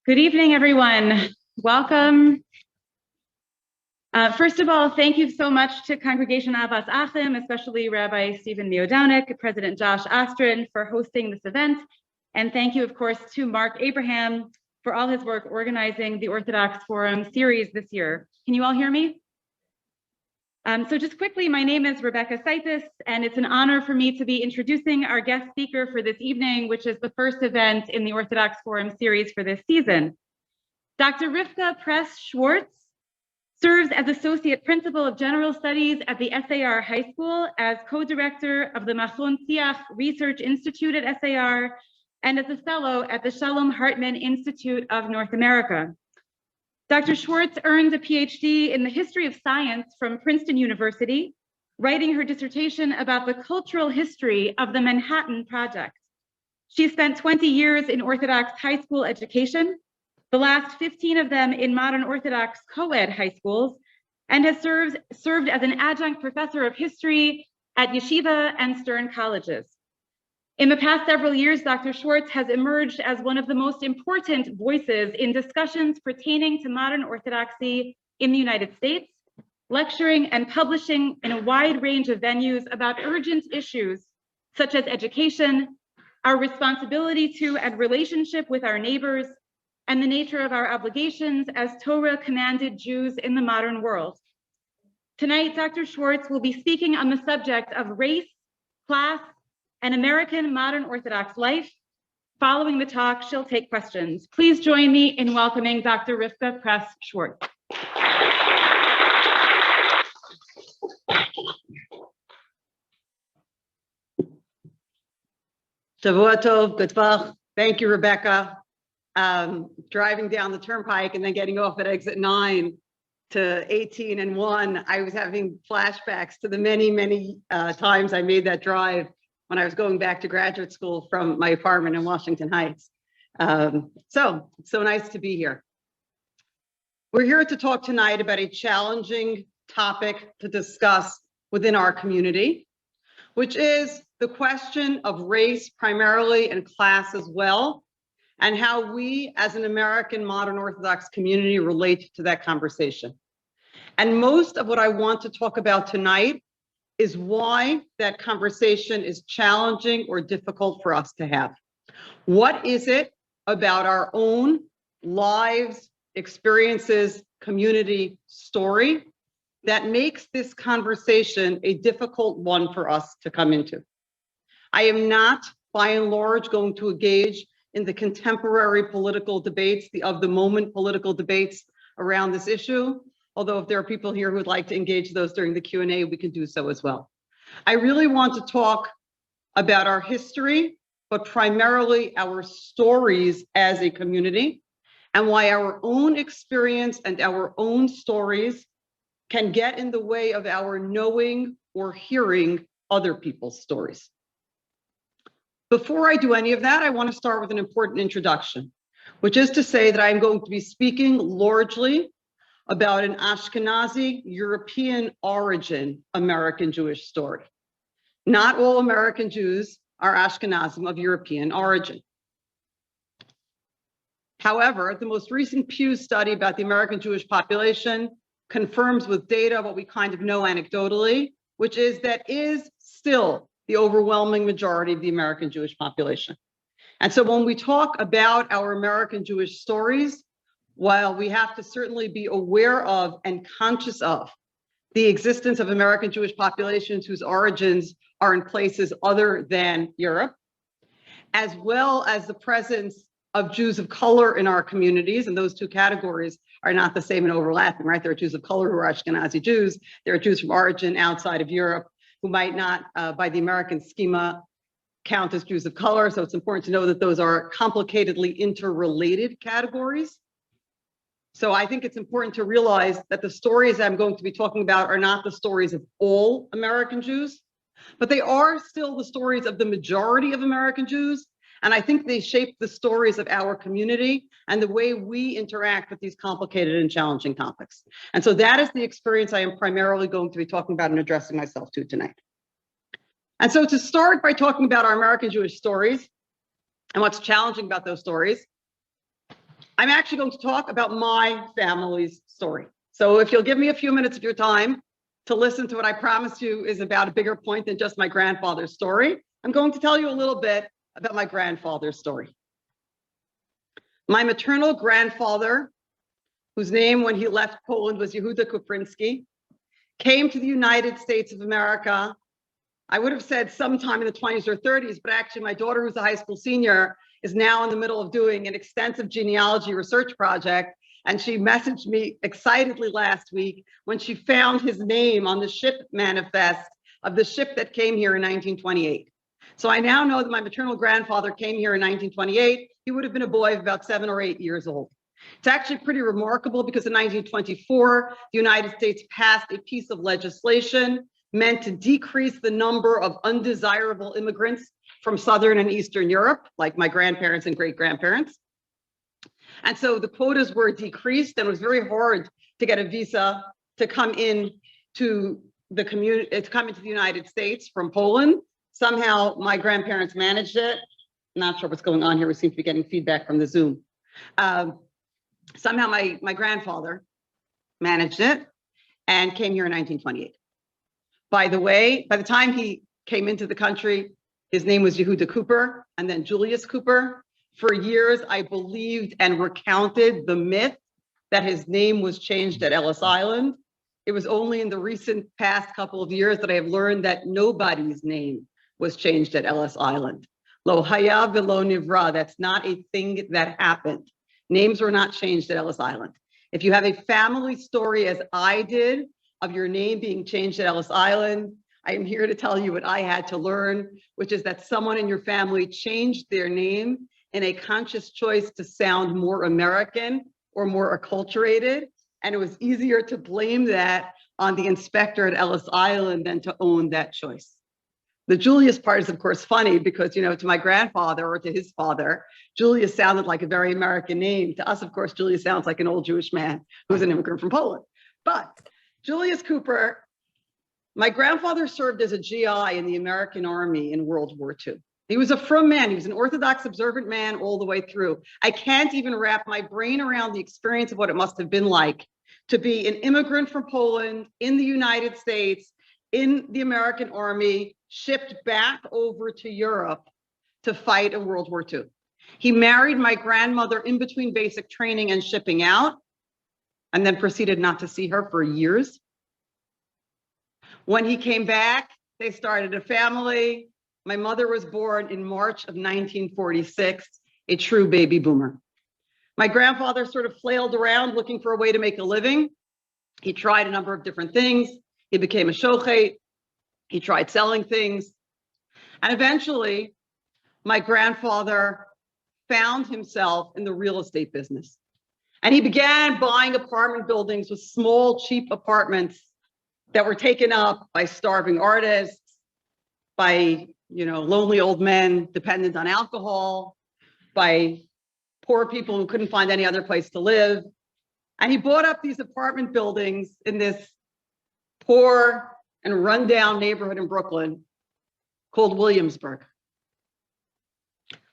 Good evening, everyone. Welcome. First of all, thank you so much to Congregation Abbas Achim, especially Rabbi Stephen Neodownick, President Josh Ostrin for hosting this event. And thank you, of course, to Mark Abraham for all his work organizing the Orthodox Forum series this year. Can you all hear me? So just quickly, my name is Rebecca Saitis, and it's an honor for me to be introducing our guest speaker for this evening, which is the first event in the Orthodox Forum series for this season. Dr. Rivka Schwartz serves as Associate Principal of General Studies at the SAR High School, as co-director of the Machon Siach Research Institute at SAR, and as a fellow at the Shalom Hartman Institute of North America. Dr. Schwartz earned a PhD in the history of science from Princeton University, writing her dissertation about the cultural history of the Manhattan Project. She spent 20 years in Orthodox high school education, the last 15 of them in modern Orthodox co-ed high schools, and has served as an adjunct professor of history at Yeshiva and Stern colleges. In the past several years, Dr. Schwartz has emerged as one of the most important voices in discussions pertaining to modern Orthodoxy in the United States, lecturing and publishing in a wide range of venues about urgent issues such as education, our responsibility to and relationship with our neighbors, and the nature of our obligations as Torah-commanded Jews in the modern world. Tonight, Dr. Schwartz will be speaking on the subject of race, class, and American modern Orthodox life. Following the talk, she'll take questions. Please join me in welcoming Dr. Rivka Schwartz. Shavua Tov, good Tov. Thank you, Rebecca. Driving down the turnpike and then getting off at exit 9 to 18 and 1, I was having flashbacks to the many times I made that drive when I was going back to graduate school from my apartment in Washington Heights. So nice to be here. We're here to talk tonight about a challenging topic to discuss within our community, which is the question of race primarily and class as well, and how we as an American modern Orthodox community relate to that conversation. And most of what I want to talk about tonight is why that conversation is challenging or difficult for us to have. What is it about our own lives, experiences, community story that makes this conversation a difficult one for us to come into? I am not, by and large, going to engage in the contemporary political debates, the of the moment political debates around this issue. Although if there are people here who would like to engage those during the Q&A, we can do so as well. I really want to talk about our history, but primarily our stories as a community, and why our own experience and our own stories can get in the way of our knowing or hearing other people's stories. Before I do any of that, I want to start with an important introduction, which is to say that I'm going to be speaking largely about an Ashkenazi European origin American Jewish story. Not all American Jews are Ashkenazim of European origin. However, the most recent Pew study about the American Jewish population confirms with data what we kind of know anecdotally, which is that is still the overwhelming majority of the American Jewish population. And so when we talk about our American Jewish stories, while we have to certainly be aware of and conscious of the existence of American Jewish populations whose origins are in places other than Europe, as well as the presence of Jews of color in our communities, and those two categories are not the same and overlapping, right? There are Jews of color who are Ashkenazi Jews. There are Jews from origin outside of Europe who might not, by the American schema, count as Jews of color. So it's important to know that those are complicatedly interrelated categories. So I think it's important to realize that the stories I'm going to be talking about are not the stories of all American Jews, but they are still the stories of the majority of American Jews. And I think they shape the stories of our community and the way we interact with these complicated and challenging topics. And so that is the experience I am primarily going to be talking about and addressing myself to tonight. And so to start by talking about our American Jewish stories and what's challenging about those stories, I'm actually going to talk about my family's story. So if you'll give me a few minutes of your time to listen to what I promise you is about a bigger point than just my grandfather's story, I'm going to tell you a little bit about my grandfather's story. My maternal grandfather, whose name when he left Poland was Yehuda Kuprinsky, came to the United States of America. I would have said sometime in the 20s or 30s, but actually my daughter, who's a high school senior, is now in the middle of doing an extensive genealogy research project. And she messaged me excitedly last week when she found his name on the ship manifest of the ship that came here in 1928. So I now know that my maternal grandfather came here in 1928. He would have been a boy of about 7 or 8 years old. It's actually pretty remarkable because in 1924, the United States passed a piece of legislation meant to decrease the number of undesirable immigrants from Southern and Eastern Europe, like my grandparents and great-grandparents. And so the quotas were decreased, and it was very hard to get a visa to come in to the community, to come into the United States from Poland. Somehow my grandparents managed it. Not sure what's going on here. We seem to be getting feedback from the Zoom. Somehow my grandfather managed it and came here in 1928. By the way, by the time he came into the country, his name was Yehuda Cooper and then Julius Cooper. For years, I believed and recounted the myth that his name was changed at Ellis Island. It was only in the recent past couple of years that I have learned that nobody's name was changed at Ellis Island. Lo haya v'lo nivra, that's not a thing that happened. Names were not changed at Ellis Island. If you have a family story, as I did, of your name being changed at Ellis Island, I am here to tell you what I had to learn, which is that someone in your family changed their name in a conscious choice to sound more American or more acculturated. And it was easier to blame that on the inspector at Ellis Island than to own that choice. The Julius part is, of course, funny because, you know, to my grandfather or to his father, Julius sounded like a very American name. To us, of course, Julius sounds like an old Jewish man who's an immigrant from Poland. But Julius Cooper, my grandfather served as a GI in the American Army in World War II. He was a frum man. He was an Orthodox observant man all the way through. I can't even wrap my brain around the experience of what it must have been like to be an immigrant from Poland in the United States, in the American Army, shipped back over to Europe to fight in World War II. He married my grandmother in between basic training and shipping out, and then proceeded not to see her for years. When he came back, they started a family. My mother was born in March of 1946, a true baby boomer. My grandfather sort of flailed around looking for a way to make a living. He tried a number of different things. He became a shochet. He tried selling things. And eventually, my grandfather found himself in the real estate business. And he began buying apartment buildings with small, cheap apartments that were taken up by starving artists, by, you know, lonely old men dependent on alcohol, by poor people who couldn't find any other place to live. And he bought up these apartment buildings in this poor and rundown neighborhood in Brooklyn called Williamsburg.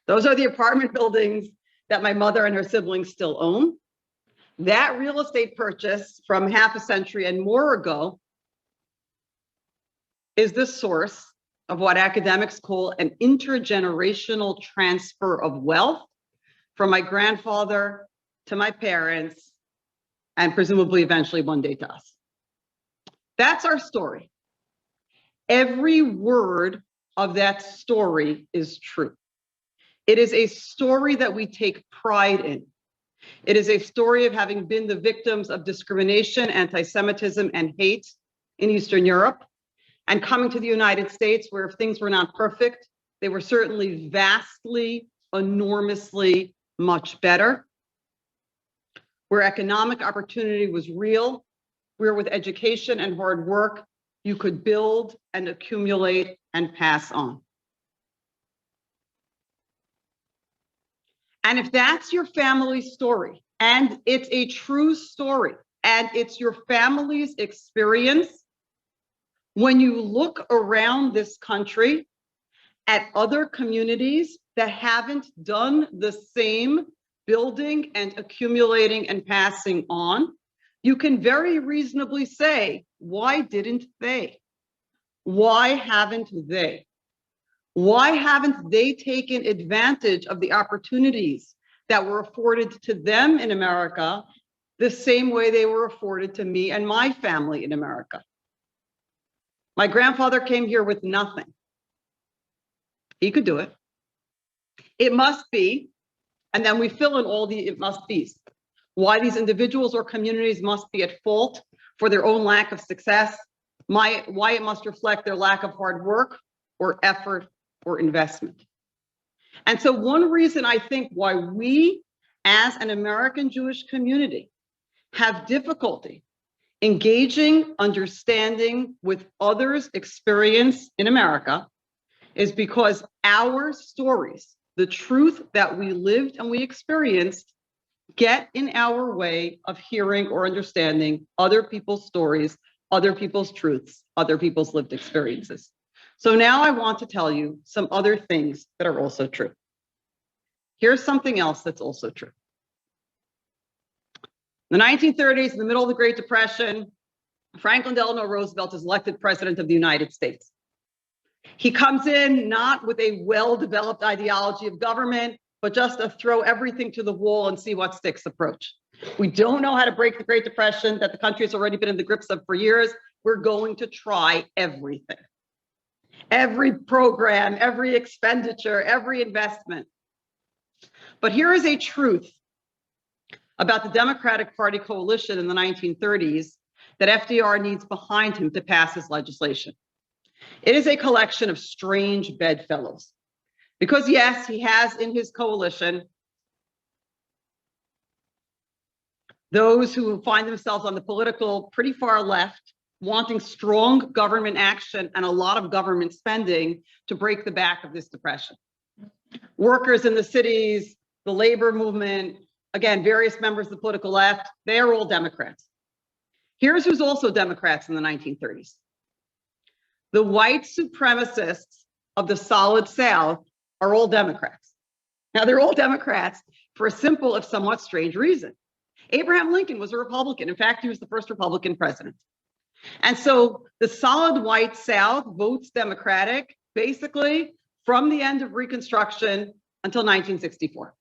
Those are the apartment buildings that my mother and her siblings still own. That real estate purchase from half a century and more ago is the source of what academics call an intergenerational transfer of wealth from my grandfather to my parents, and presumably eventually one day to us. That's our story. Every word of that story is true. It is a story that we take pride in. It is a story of having been the victims of discrimination, anti-Semitism, and hate in Eastern Europe, and coming to the United States, where if things were not perfect, they were certainly vastly, enormously much better, where economic opportunity was real, where with education and hard work, you could build and accumulate and pass on. And if that's your family story, and it's a true story, and it's your family's experience, when you look around this country at other communities that haven't done the same building and accumulating and passing on, you can very reasonably say, why didn't they? Why haven't they? Why haven't they taken advantage of the opportunities that were afforded to them in America the same way they were afforded to me and my family in America? My grandfather came here with nothing. He could do it. It must be, and then we fill in all the it must be's. Why these individuals or communities must be at fault for their own lack of success, why it must reflect their lack of hard work or effort or investment. And so one reason I think why we as an American Jewish community have difficulty engaging, understanding with others' experience in America is because our stories, the truth that we lived and we experienced, get in our way of hearing or understanding other people's stories, other people's truths, other people's lived experiences. So now I want to tell you some other things that are also true. Here's something else that's also true. In the 1930s, in the middle of the Great Depression, Franklin Delano Roosevelt is elected president of the United States. He comes in not with a well-developed ideology of government, but just a throw everything to the wall and see what sticks approach. We don't know how to break the Great Depression that the country has already been in the grips of for years. We're going to try everything. Every program, every expenditure, every investment. But here is a truth about the Democratic Party coalition in the 1930s that FDR needs behind him to pass his legislation. It is a collection of strange bedfellows. Because yes, he has in his coalition those who find themselves on the political pretty far left, wanting strong government action and a lot of government spending to break the back of this depression. Workers in the cities, the labor movement, again, various members of the political left, they are all Democrats. Here's who's also Democrats in the 1930s. The white supremacists of the solid South are all Democrats. Now, they're all Democrats for a simple, if somewhat strange reason. Abraham Lincoln was a Republican. In fact, he was the first Republican president. And so the solid white South votes Democratic, basically from the end of Reconstruction until 1964.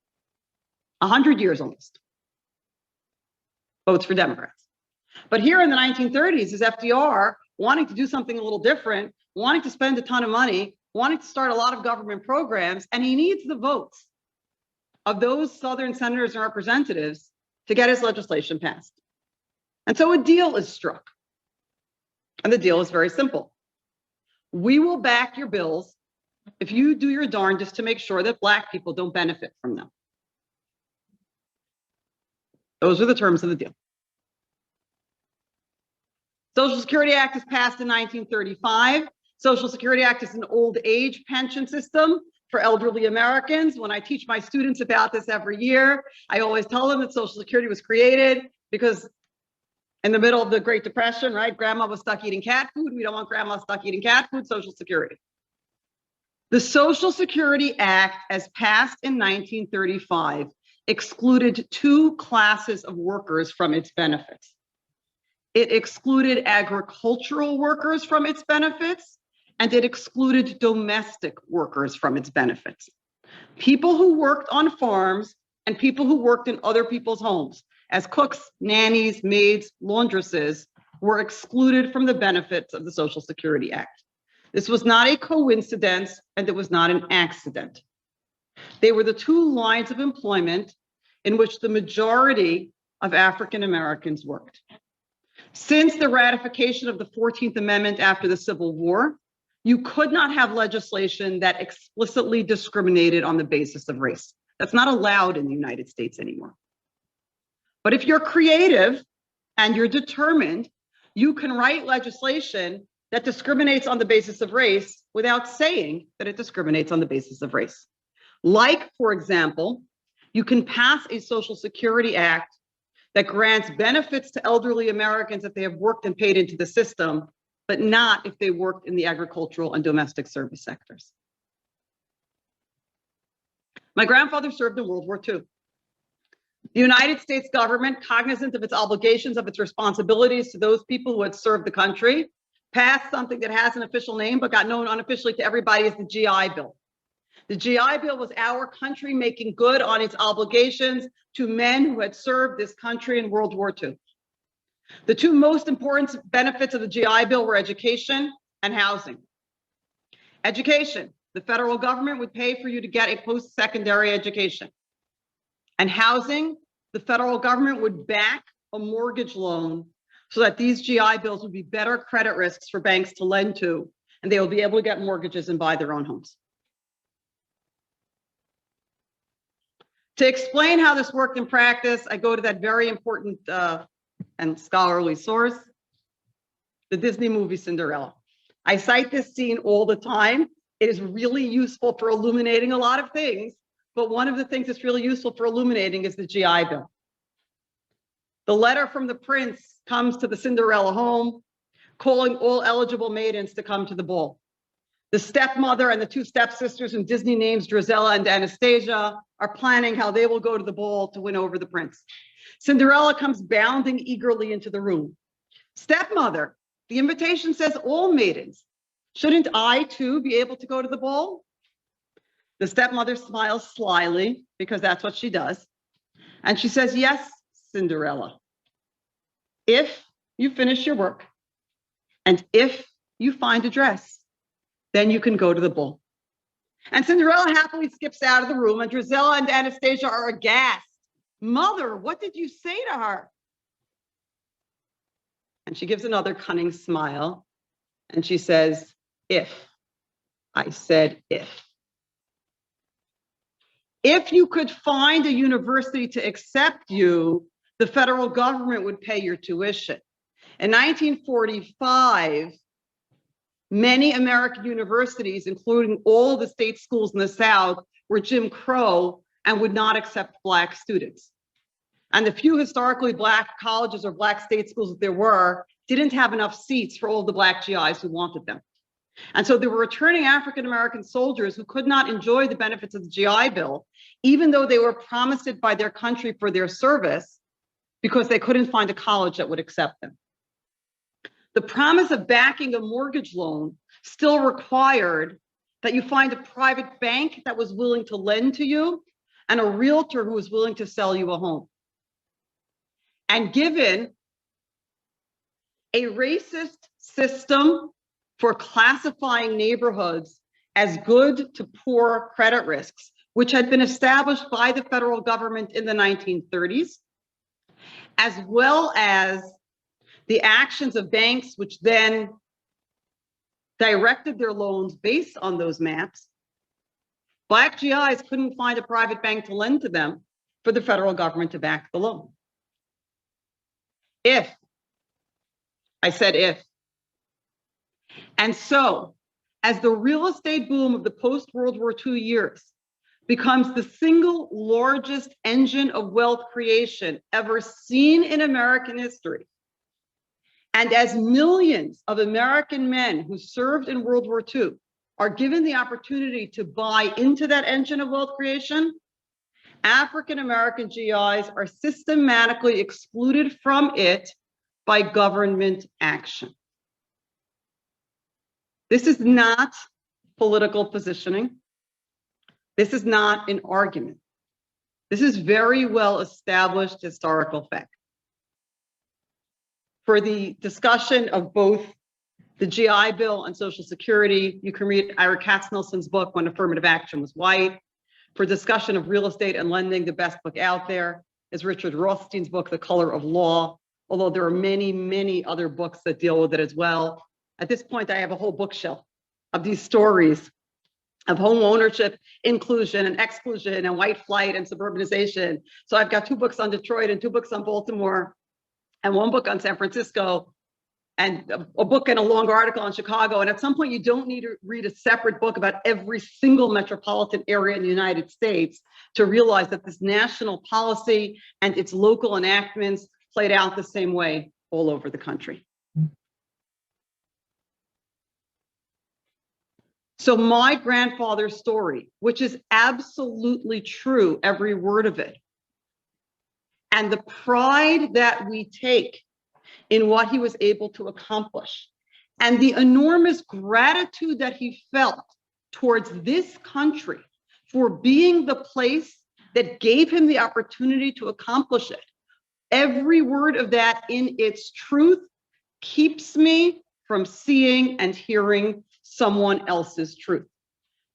100 years almost. Votes for Democrats. But here in the 1930s is FDR wanting to do something a little different, wanting to spend a ton of money, wanting to start a lot of government programs, and he needs the votes of those Southern senators and representatives to get his legislation passed. And so a deal is struck. And the deal is very simple. We will back your bills if you do your darndest to make sure that Black people don't benefit from them. Those are the terms of the deal. Social Security Act is passed in 1935. Social Security Act is an old age pension system for elderly Americans. When I teach my students about this every year, I always tell them that Social Security was created because in the middle of the Great Depression, right? Grandma was stuck eating cat food. We don't want grandma stuck eating cat food, Social Security. The Social Security Act, as passed in 1935, excluded two classes of workers from its benefits. It excluded agricultural workers from its benefits, and it excluded domestic workers from its benefits. People who worked on farms and people who worked in other people's homes as cooks, nannies, maids, laundresses were excluded from the benefits of the Social Security Act. This was not a coincidence, and it was not an accident. They were the two lines of employment in which the majority of African Americans worked. Since the ratification of the 14th Amendment after the Civil War, you could not have legislation that explicitly discriminated on the basis of race. That's not allowed in the United States anymore. But if you're creative and you're determined, you can write legislation that discriminates on the basis of race without saying that it discriminates on the basis of race. Like, for example, you can pass a Social Security Act that grants benefits to elderly Americans if they have worked and paid into the system, but not if they worked in the agricultural and domestic service sectors. My grandfather served in World War II. The United States government, cognizant of its obligations, of its responsibilities to those people who had served the country, passed something that has an official name but got known unofficially to everybody as the GI Bill. The GI Bill was our country making good on its obligations to men who had served this country in World War II. The two most important benefits of the GI Bill were education and housing. Education, the federal government would pay for you to get a post-secondary education. And housing, the federal government would back a mortgage loan so that these GI Bills would be better credit risks for banks to lend to, and they will be able to get mortgages and buy their own homes. To explain how this worked in practice, I go to that very important and scholarly source, the Disney movie Cinderella. I cite this scene all the time. It is really useful for illuminating a lot of things, but one of the things that's really useful for illuminating is the GI Bill. The letter from the prince comes to the Cinderella home, calling all eligible maidens to come to the ball. The stepmother and the two stepsisters, whom Disney names Drizella and Anastasia, are planning how they will go to the ball to win over the prince. Cinderella comes bounding eagerly into the room. Stepmother, the invitation says all maidens. Shouldn't I too be able to go to the ball? The stepmother smiles slyly, because that's what she does. And she says, yes, Cinderella, if you finish your work and if you find a dress, then you can go to the ball. And Cinderella happily skips out of the room, and Drizella and Anastasia are aghast. Mother, what did you say to her? And she gives another cunning smile, and she says, if. I said if. If you could find a university to accept you, the federal government would pay your tuition. In 1945, many American universities, including all the state schools in the South, were Jim Crow and would not accept Black students. And the few historically Black colleges or Black state schools that there were didn't have enough seats for all the Black GIs who wanted them. And so there were returning African-American soldiers who could not enjoy the benefits of the GI Bill, even though they were promised it by their country for their service, because they couldn't find a college that would accept them. The promise of backing a mortgage loan still required that you find a private bank that was willing to lend to you and a realtor who was willing to sell you a home. And given a racist system for classifying neighborhoods as good to poor credit risks, which had been established by the federal government in the 1930s, as well as the actions of banks, which then directed their loans based on those maps, Black GIs couldn't find a private bank to lend to them for the federal government to back the loan. If, I said if. And so, as the real estate boom of the post-World War II years becomes the single largest engine of wealth creation ever seen in American history, and as millions of American men who served in World War II are given the opportunity to buy into that engine of wealth creation, African-American GIs are systematically excluded from it by government action. This is not political positioning. This is not an argument. This is very well established historical fact. For the discussion of both the GI Bill and Social Security, you can read Ira Katznelson's book, When Affirmative Action Was White. For discussion of real estate and lending, the best book out there is Richard Rothstein's book, The Color of Law, although there are many, many other books that deal with it as well. At this point, I have a whole bookshelf of these stories of home ownership, inclusion and exclusion and white flight and suburbanization. So I've got 2 books on Detroit and 2 books on Baltimore and 1 book on San Francisco and a book and a long article on Chicago. And at some point, you don't need to read a separate book about every single metropolitan area in the United States to realize that this national policy and its local enactments played out the same way all over the country. So my grandfather's story, which is absolutely true, every word of it, and the pride that we take in what he was able to accomplish, and the enormous gratitude that he felt towards this country for being the place that gave him the opportunity to accomplish it. Every word of that in its truth keeps me from seeing and hearing someone else's truth,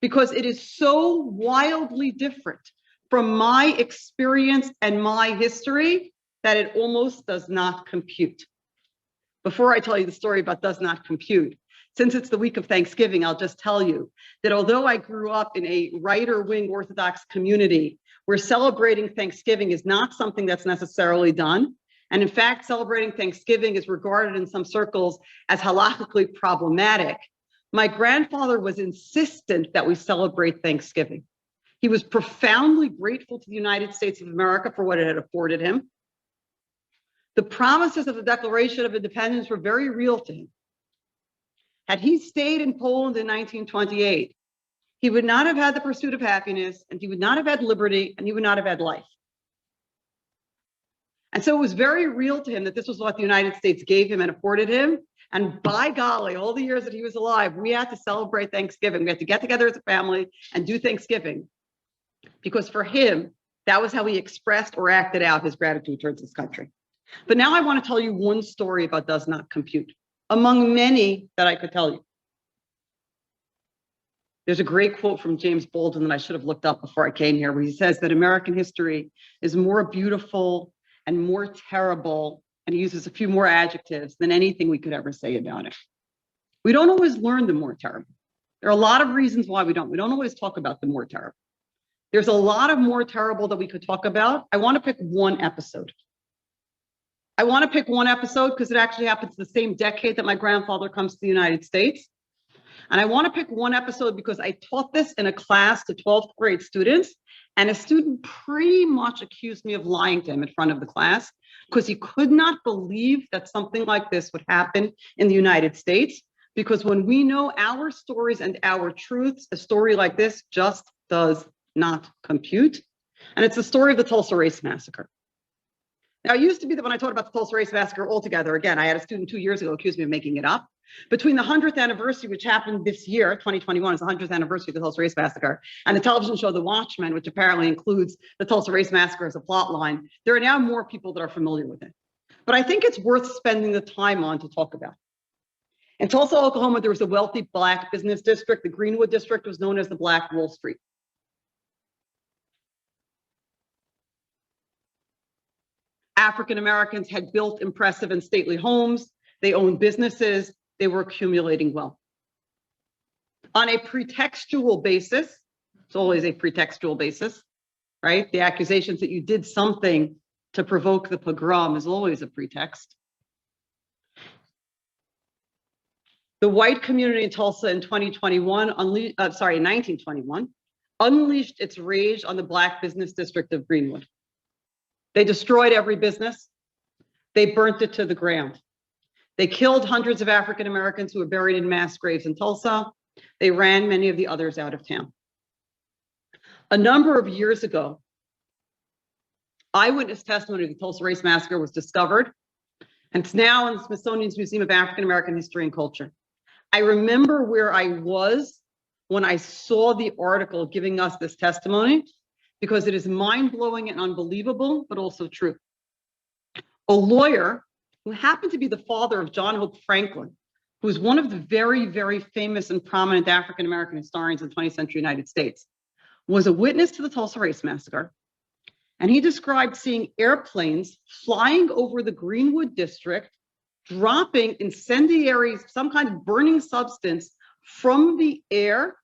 because it is so wildly different from my experience and my history that it almost does not compute. Before I tell you the story about does not compute, since it's the week of Thanksgiving, I'll just tell you that although I grew up in a right-wing Orthodox community where celebrating Thanksgiving is not something that's necessarily done, and in fact, celebrating Thanksgiving is regarded in some circles as halakhically problematic, my grandfather was insistent that we celebrate Thanksgiving. He was profoundly grateful to the United States of America for what it had afforded him. The promises of the Declaration of Independence were very real to him. Had he stayed in Poland in 1928, he would not have had the pursuit of happiness, and he would not have had liberty, and he would not have had life. And so it was very real to him that this was what the United States gave him and afforded him. And by golly, all the years that he was alive, we had to celebrate Thanksgiving. We had to get together as a family and do Thanksgiving, because for him, that was how he expressed or acted out his gratitude towards this country. But now I want to tell you one story about does not compute, among many that I could tell you. There's a great quote from James Baldwin that I should have looked up before I came here, where he says that American history is more beautiful and more terrible, and he uses a few more adjectives than anything we could ever say about it. We don't always learn the more terrible. There are a lot of reasons why we don't. We don't always talk about the more terrible. There's a lot of more terrible that we could talk about. I want to pick one episode. I want to pick one episode because it actually happens the same decade that my grandfather comes to the United States. And I want to pick one episode because I taught this in a class to 12th grade students, and a student pretty much accused me of lying to him in front of the class because he could not believe that something like this would happen in the United States. Because when we know our stories and our truths, a story like this just does not compute. And it's the story of the Tulsa Race Massacre. Now, it used to be that when I taught about the Tulsa Race Massacre altogether, again, I had a student 2 years ago accuse me of making it up. Between the 100th anniversary, which happened this year, 2021 is the 100th anniversary of the Tulsa Race Massacre, and the television show The Watchmen, which apparently includes the Tulsa Race Massacre as a plot line, there are now more people that are familiar with it. But I think it's worth spending the time on to talk about. In Tulsa, Oklahoma, there was a wealthy Black business district. The Greenwood district was known as the Black Wall Street. African Americans had built impressive and stately homes. They owned businesses. They were accumulating wealth. On a pretextual basis, it's always a pretextual basis, right? The accusations that you did something to provoke the pogrom is always a pretext. The white community in Tulsa in 1921, unleashed its rage on the Black business district of Greenwood. They destroyed every business. They burnt it to the ground. They killed hundreds of African Americans who were buried in mass graves in Tulsa. They ran many of the others out of town. A number of years ago, eyewitness testimony of the Tulsa Race Massacre was discovered, and it's now in the Smithsonian's Museum of African American History and Culture. I remember where I was when I saw the article giving us this testimony, because it is mind-blowing and unbelievable, but also true. A lawyer who happened to be the father of John Hope Franklin, who was one of the very, very famous and prominent African-American historians in the 20th century United States, was a witness to the Tulsa Race Massacre. And he described seeing airplanes flying over the Greenwood district, dropping incendiary, some kind of burning substance from the air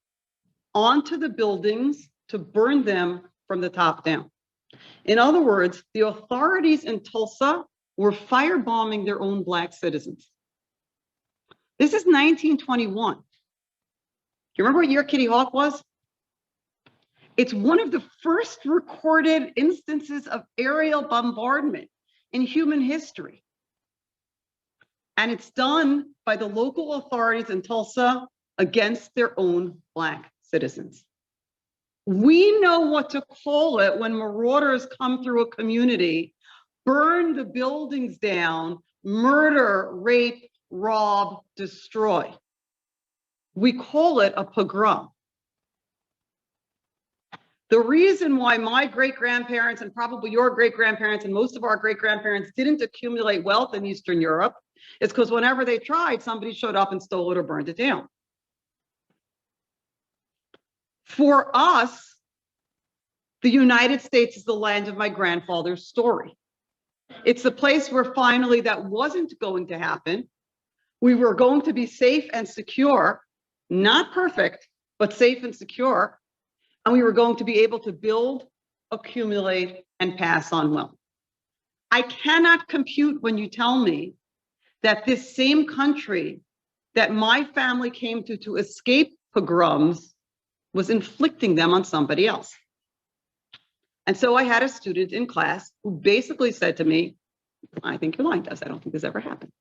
onto the buildings to burn them from the top down. In other words, the authorities in Tulsa were firebombing their own Black citizens. This is 1921. Do you remember what year Kitty Hawk was? It's one of the first recorded instances of aerial bombardment in human history. And it's done by the local authorities in Tulsa against their own Black citizens. We know what to call it when marauders come through a community, burn the buildings down, murder, rape, rob, destroy. We call it a pogrom. The reason why my great-grandparents and probably your great-grandparents and most of our great-grandparents didn't accumulate wealth in Eastern Europe is because whenever they tried, somebody showed up and stole it or burned it down. For us, the United States is the land of my grandfather's story. It's the place where finally that wasn't going to happen. We were going to be safe and secure, not perfect, but safe and secure. And we were going to be able to build, accumulate, and pass on wealth. I cannot compute when you tell me that this same country that my family came to escape pogroms was inflicting them on somebody else. And so I had a student in class who basically said to me, I think you're lying to us. I don't think this ever happened.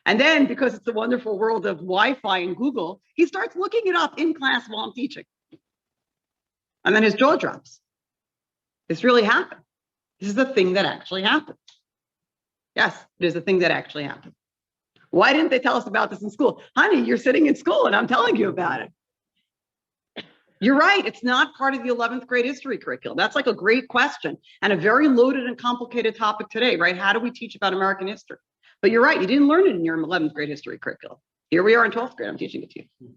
And then, because it's the wonderful world of Wi-Fi and Google, he starts looking it up in class while I'm teaching. And then his jaw drops. This really happened. This is the thing that actually happened. Yes, it is the thing that actually happened. Why didn't they tell us about this in school? Honey, you're sitting in school and I'm telling you about it. You're right, it's not part of the 11th grade history curriculum. That's like a great question and a very loaded and complicated topic today, right? How do we teach about American history? But you're right, you didn't learn it in your 11th grade history curriculum. Here we are in 12th grade, I'm teaching it to you.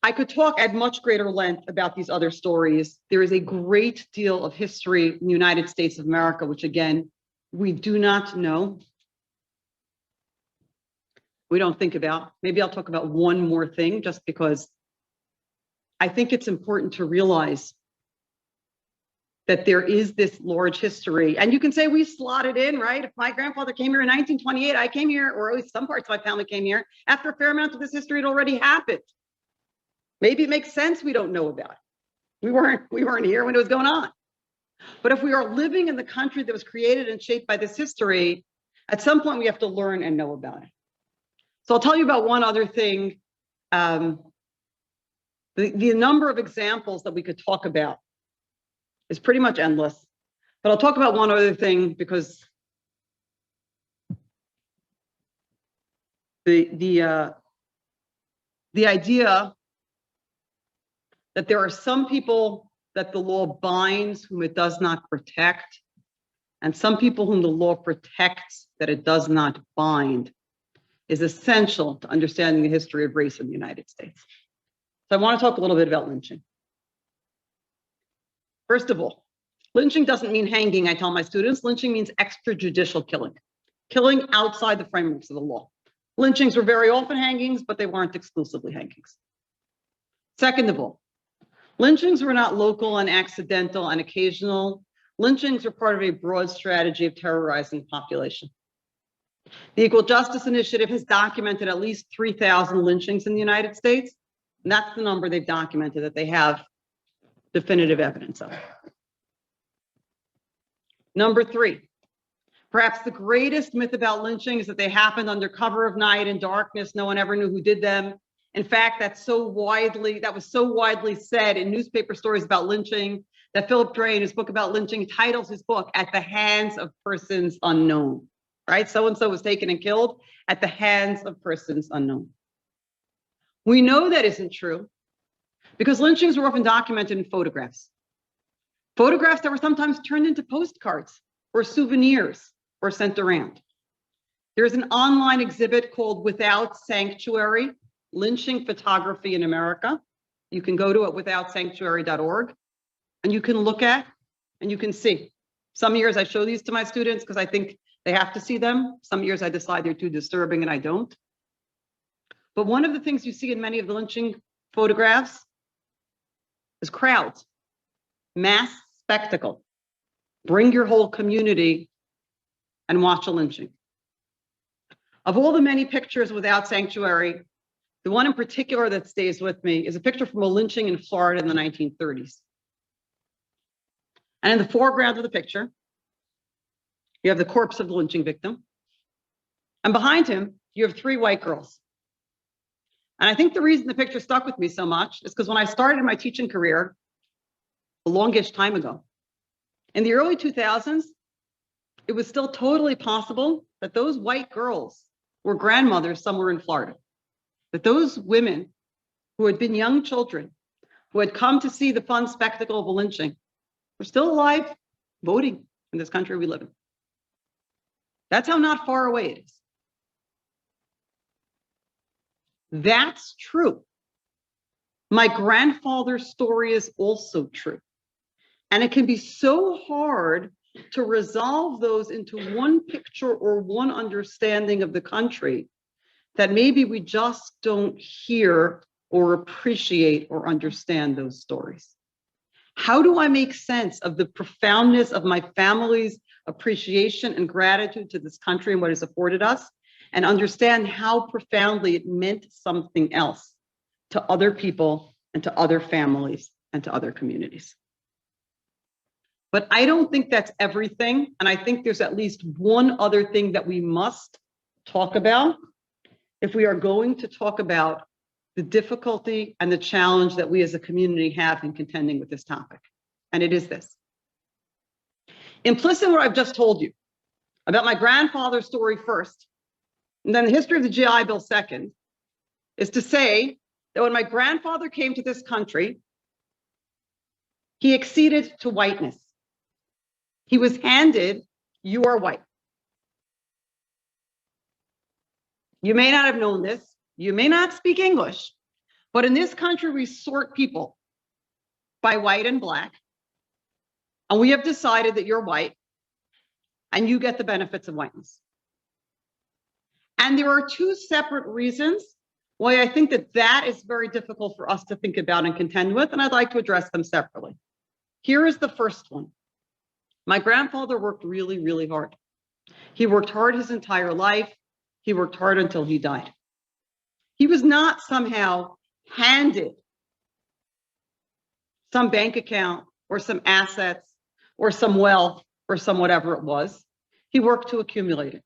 I could talk at much greater length about these other stories. There is a great deal of history in the United States of America, which again, we do not know. We don't think about. Maybe I'll talk about one more thing just because I think it's important to realize that there is this large history. And you can say we slotted in, right? If my grandfather came here in 1928, I came here, or at least some parts of my family came here. After a fair amount of this history had already happened. Maybe it makes sense we don't know about it. We weren't here when it was going on. But if we are living in the country that was created and shaped by this history, at some point we have to learn and know about it. So I'll tell you about one other thing. The number of examples that we could talk about is pretty much endless. But I'll talk about one other thing because the idea that there are some people that the law binds whom it does not protect, and some people whom the law protects that it does not bind, is essential to understanding the history of race in the United States. So I want to talk a little bit about lynching. First of all, lynching doesn't mean hanging, I tell my students. Lynching means extrajudicial killing, killing outside the frameworks of the law. Lynchings were very often hangings, but they weren't exclusively hangings. Second of all, lynchings were not local and accidental and occasional. Lynchings were part of a broad strategy of terrorizing the population. The Equal Justice Initiative has documented at least 3,000 lynchings in the United States. And that's the number they've documented that they have definitive evidence of. Number three, perhaps the greatest myth about lynching is that they happened under cover of night in darkness. No one ever knew who did them. In fact, that was so widely said in newspaper stories about lynching that Philip Dray, in his book about lynching, titles his book "At the Hands of Persons Unknown." Right? So-and-so was taken and killed at the hands of persons unknown. We know that isn't true because lynchings were often documented in photographs. Photographs that were sometimes turned into postcards or souvenirs or sent around. There's an online exhibit called Without Sanctuary, Lynching Photography in America. You can go to it, withoutsanctuary.org, and you can look at and you can see. Some years I show these to my students because I think they have to see them. Some years I decide they're too disturbing and I don't. But one of the things you see in many of the lynching photographs is crowds, mass spectacle. Bring your whole community and watch a lynching. Of all the many pictures Without Sanctuary, the one in particular that stays with me is a picture from a lynching in Florida in the 1930s. And in the foreground of the picture, you have the corpse of the lynching victim. And behind him, you have three white girls. And I think the reason the picture stuck with me so much is because when I started my teaching career, a longish time ago. In the early 2000s, it was still totally possible that those white girls were grandmothers somewhere in Florida, that those women who had been young children, who had come to see the fun spectacle of a lynching, were still alive, voting in this country we live in. That's how not far away it is. That's true. My grandfather's story is also true. And it can be so hard to resolve those into one picture or one understanding of the country that maybe we just don't hear or appreciate or understand those stories. How do I make sense of the profoundness of my family's appreciation and gratitude to this country and what it's afforded us, and understand how profoundly it meant something else to other people and to other families and to other communities? But I don't think that's everything. And I think there's at least one other thing that we must talk about if we are going to talk about the difficulty and the challenge that we as a community have in contending with this topic. And it is this. Implicit in what I've just told you about my grandfather's story first, and then the history of the GI Bill second, is to say that when my grandfather came to this country, he acceded to whiteness. He was handed, you are white. You may not have known this. You may not speak English, but in this country, we sort people by white and black. And we have decided that you're white and you get the benefits of whiteness. And there are two separate reasons why I think that that is very difficult for us to think about and contend with, and I'd like to address them separately. Here is the first one. My grandfather worked really, really hard. He worked hard his entire life. He worked hard until he died. He was not somehow handed some bank account or some assets or some wealth or some whatever it was. He worked to accumulate it.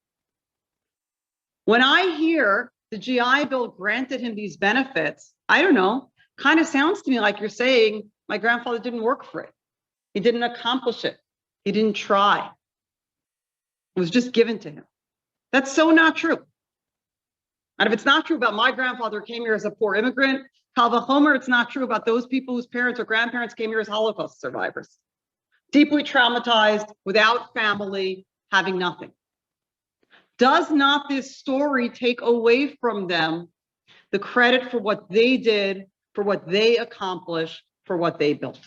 When I hear the GI Bill granted him these benefits, I don't know, kind of sounds to me like you're saying my grandfather didn't work for it. He didn't accomplish it. He didn't try. It was just given to him. That's so not true. And if it's not true about my grandfather who came here as a poor immigrant, Kal v'chomer, it's not true about those people whose parents or grandparents came here as Holocaust survivors. Deeply traumatized, without family, having nothing. Does not this story take away from them the credit for what they did, for what they accomplished, for what they built?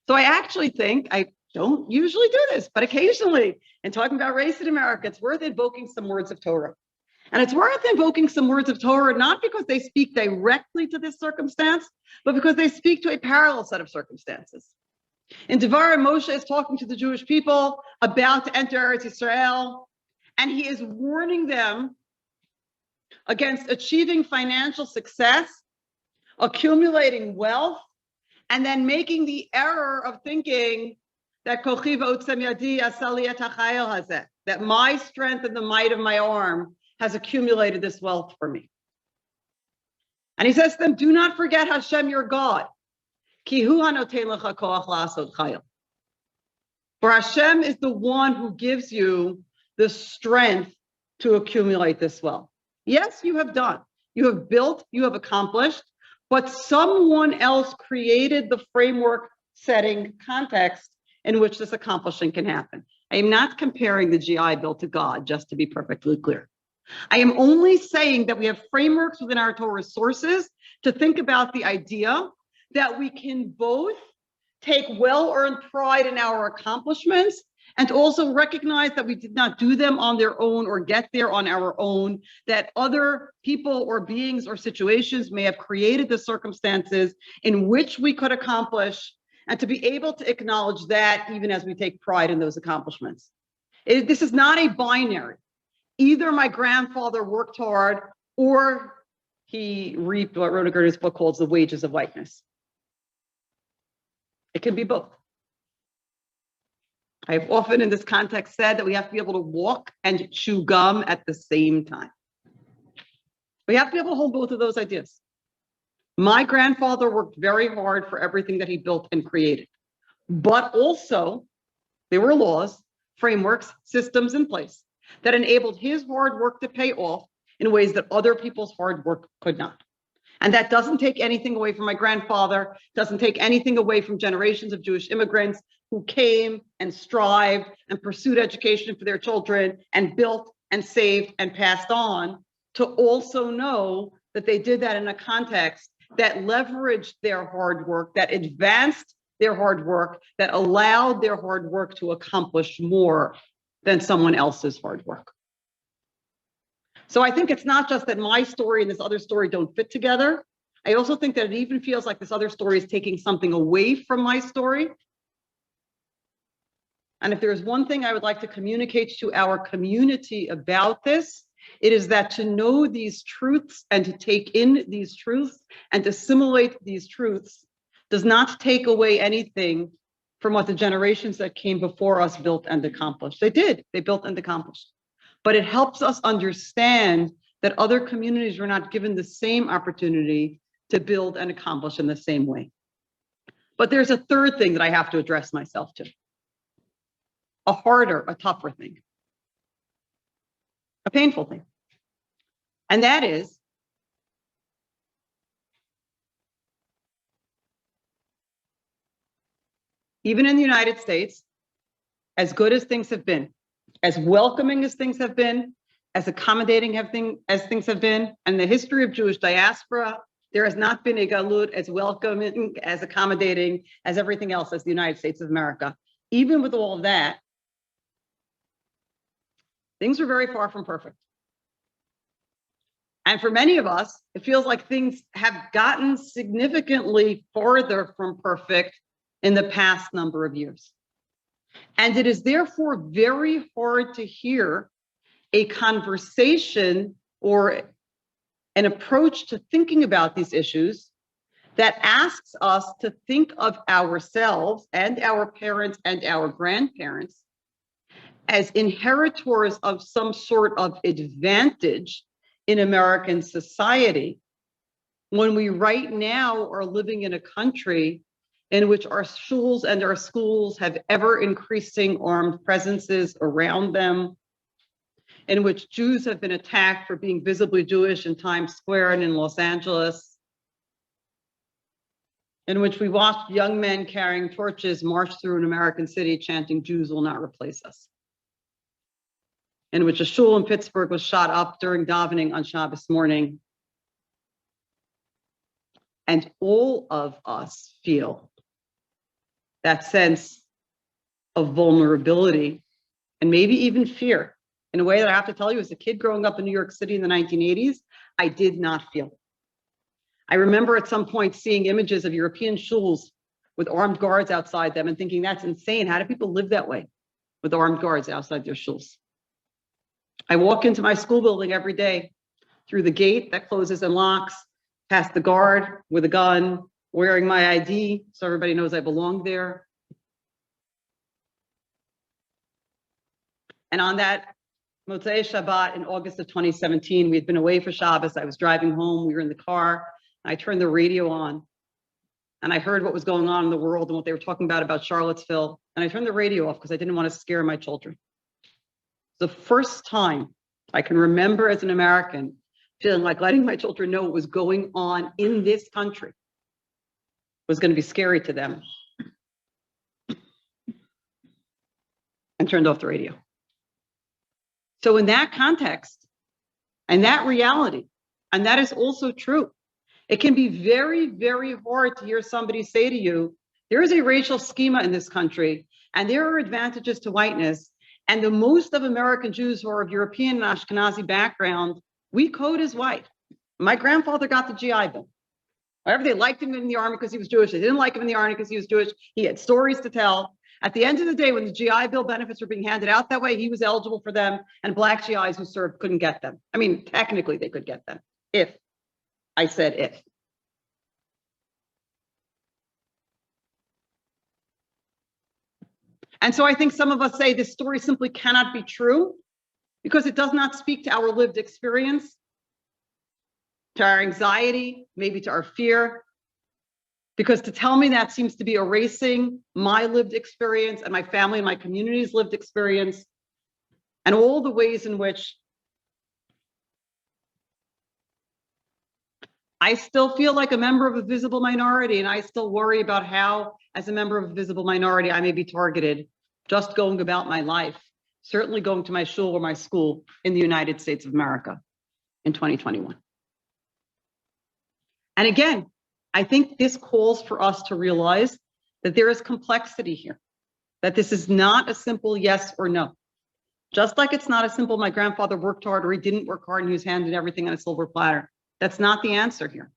So I actually think, I don't usually do this, but occasionally, in talking about race in America, it's worth invoking some words of Torah. And it's worth invoking some words of Torah, not because they speak directly to this circumstance, but because they speak to a parallel set of circumstances. In Devarim, Moshe is talking to the Jewish people about to enter Eretz Yisrael, and he is warning them against achieving financial success, accumulating wealth, and then making the error of thinking that that my strength and the might of my arm has accumulated this wealth for me. And he says to them, do not forget Hashem, your God. For Hashem is the one who gives you the strength to accumulate this wealth. Yes, you have done. You have built, you have accomplished, but someone else created the framework, setting, context in which this accomplishing can happen. I am not comparing the GI Bill to God, just to be perfectly clear. I am only saying that we have frameworks within our Torah sources to think about the idea that we can both take well-earned pride in our accomplishments and also recognize that we did not do them on their own or get there on our own, that other people or beings or situations may have created the circumstances in which we could accomplish, and to be able to acknowledge that even as we take pride in those accomplishments. This is not a binary. Either my grandfather worked hard or he reaped what Rhoda Gerder's book calls the wages of whiteness. It can be both. I've often in this context said that we have to be able to walk and chew gum at the same time. We have to be able to hold both of those ideas. My grandfather worked very hard for everything that he built and created, but also there were laws, frameworks, systems in place that enabled his hard work to pay off in ways that other people's hard work could not. And that doesn't take anything away from my grandfather, doesn't take anything away from generations of Jewish immigrants who came and strived and pursued education for their children and built and saved and passed on, to also know that they did that in a context that leveraged their hard work, that advanced their hard work, that allowed their hard work to accomplish more than someone else's hard work. So I think it's not just that my story and this other story don't fit together. I also think that it even feels like this other story is taking something away from my story. And if there's one thing I would like to communicate to our community about this, it is that to know these truths and to take in these truths and to assimilate these truths does not take away anything from what the generations that came before us built and accomplished. They did, they built and accomplished. But it helps us understand that other communities were not given the same opportunity to build and accomplish in the same way. But there's a third thing that I have to address myself to. A harder, a tougher thing. A painful thing. And that is even in the United States, as good as things have been, as welcoming as things have been, as accommodating as things have been, and the history of Jewish diaspora, there has not been a galut as welcoming, as accommodating as everything else as the United States of America. Even with all of that, things are very far from perfect. And for many of us, it feels like things have gotten significantly farther from perfect in the past number of years. And it is therefore very hard to hear a conversation or an approach to thinking about these issues that asks us to think of ourselves and our parents and our grandparents as inheritors of some sort of advantage in American society, when we right now are living in a country in which our shuls and our schools have ever increasing armed presences around them, in which Jews have been attacked for being visibly Jewish in Times Square and in Los Angeles, in which we watched young men carrying torches march through an American city chanting, "Jews will not replace us," in which a shul in Pittsburgh was shot up during davening on Shabbos morning. And all of us feel that sense of vulnerability and maybe even fear in a way that I have to tell you, as a kid growing up in New York City in the 1980s, I did not feel. I remember at some point seeing images of European shuls with armed guards outside them and thinking, that's insane. How do people live that way with armed guards outside their shuls? I walk into my school building every day through the gate that closes and locks, past the guard with a gun, wearing my ID so everybody knows I belong there. And on that Motzei Shabbat in August of 2017, we had been away for Shabbos. I was driving home, we were in the car, and I turned the radio on, and I heard what was going on in the world and what they were talking about Charlottesville, and I turned the radio off because I didn't want to scare my children. The first time I can remember as an American feeling like letting my children know what was going on in this country was going to be scary to them, and turned off the radio. So in that context, and that reality, and that is also true, it can be very, very hard to hear somebody say to you, there is a racial schema in this country, and there are advantages to whiteness, and the most of American Jews who are of European and Ashkenazi background, we code as white. My grandfather got the GI Bill. However, they liked him in the army because he was Jewish. They didn't like him in the army because he was Jewish. He had stories to tell. At the end of the day, when the GI Bill benefits were being handed out that way, he was eligible for them, and Black GIs who served couldn't get them. I mean, technically they could get them, if. I said if. And so I think some of us say this story simply cannot be true because it does not speak to our lived experience. to our anxiety, maybe to our fear. Because to tell me that seems to be erasing my lived experience and my family and my community's lived experience, and all the ways in which I still feel like a member of a visible minority, and I still worry about how, as a member of a visible minority, I may be targeted just going about my life, certainly going to my shul or my school in the United States of America in 2021. And again, I think this calls for us to realize that there is complexity here, that this is not a simple yes or no. Just like it's not a simple, my grandfather worked hard or he didn't work hard and he was handed everything on a silver platter. That's not the answer here.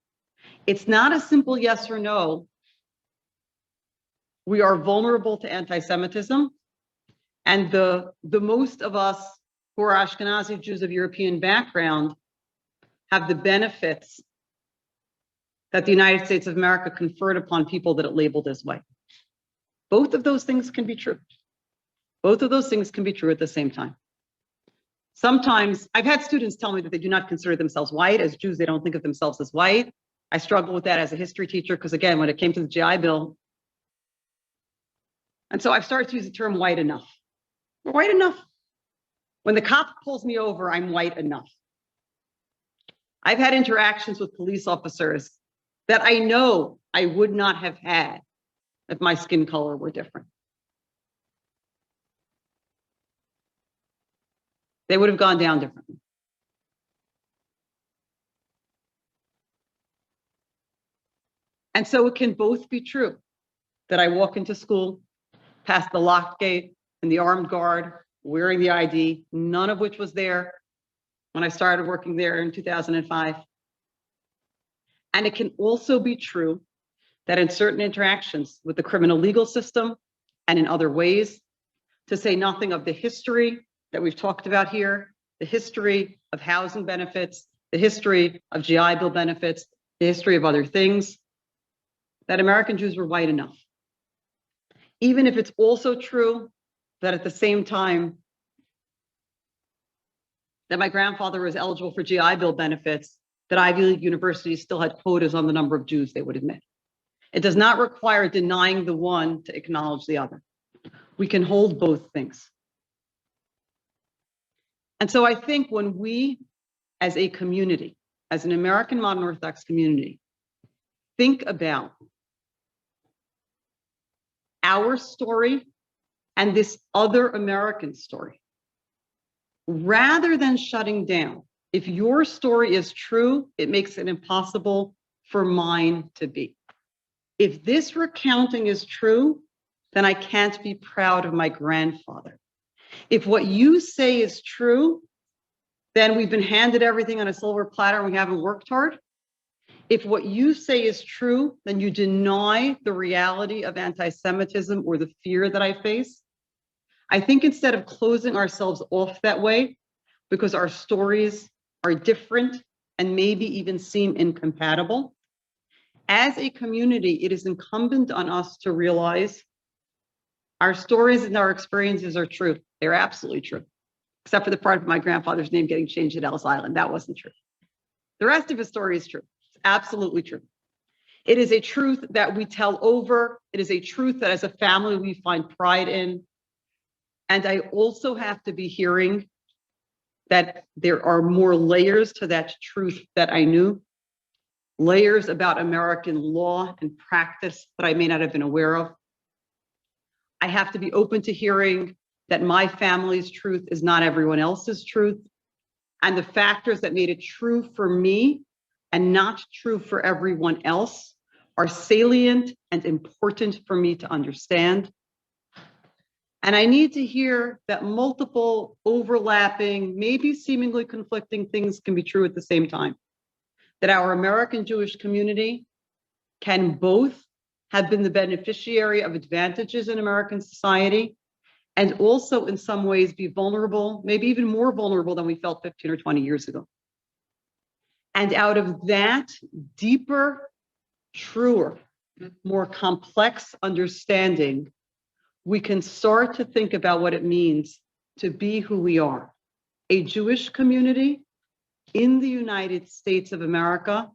It's not a simple yes or no. We are vulnerable to anti-Semitism. And the most of us who are Ashkenazi Jews of European background have the benefits that the United States of America conferred upon people that it labeled as white. Both of those things can be true. Both of those things can be true at the same time. Sometimes I've had students tell me that they do not consider themselves white. As Jews, they don't think of themselves as white. I struggle with that as a history teacher because, again, when it came to the GI Bill, and so I've started to use the term white enough. We're white enough. When the cop pulls me over, I'm white enough. I've had interactions with police officers that I know I would not have had if my skin color were different. They would have gone down differently. And so it can both be true that I walk into school, past the locked gate and the armed guard, wearing the ID, none of which was there when I started working there in 2005. And it can also be true that in certain interactions with the criminal legal system and in other ways, to say nothing of the history that we've talked about here, the history of housing benefits, the history of GI Bill benefits, the history of other things, that American Jews were white enough. Even if it's also true that at the same time that my grandfather was eligible for GI Bill benefits, that Ivy League universities still had quotas on the number of Jews they would admit. It does not require denying the one to acknowledge the other. We can hold both things. And so I think when we, as a community, as an American Modern Orthodox community, think about our story and this other American story, rather than shutting down, if your story is true, it makes it impossible for mine to be. If this recounting is true, then I can't be proud of my grandfather. If what you say is true, then we've been handed everything on a silver platter and we haven't worked hard. If what you say is true, then you deny the reality of anti-Semitism or the fear that I face. I think instead of closing ourselves off that way, because our stories are different and maybe even seem incompatible, as a community, it is incumbent on us to realize our stories and our experiences are true. They're absolutely true, except for the part of my grandfather's name getting changed at Ellis Island. That wasn't true. The rest of his story is true. It's absolutely true. It is a truth that we tell over. It is a truth that as a family we find pride in. And I also have to be hearing that there are more layers to that truth that I knew, layers about American law and practice that I may not have been aware of. I have to be open to hearing that my family's truth is not everyone else's truth, and the factors that made it true for me and not true for everyone else are salient and important for me to understand. And I need to hear that multiple overlapping, maybe seemingly conflicting things can be true at the same time. That our American Jewish community can both have been the beneficiary of advantages in American society and also in some ways be vulnerable, maybe even more vulnerable than we felt 15 or 20 years ago. And out of that deeper, truer, more complex understanding, we can start to think about what it means to be who we are, a Jewish community in the United States of America,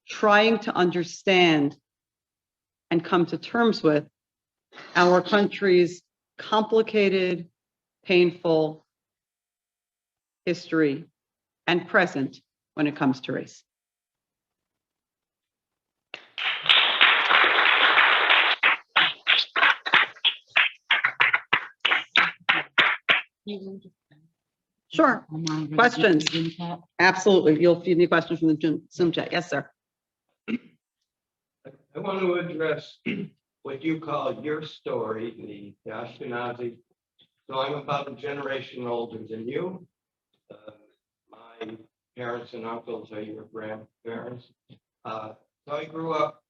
trying to understand and come to terms with our country's complicated, painful history and present when it comes to race. Sure. Questions? Absolutely. You'll feed me questions from the Zoom chat. Yes, sir. I want to address what you call your story, the Ashkenazi. So I'm about a generation older than you. My parents and uncles are your grandparents. So I grew up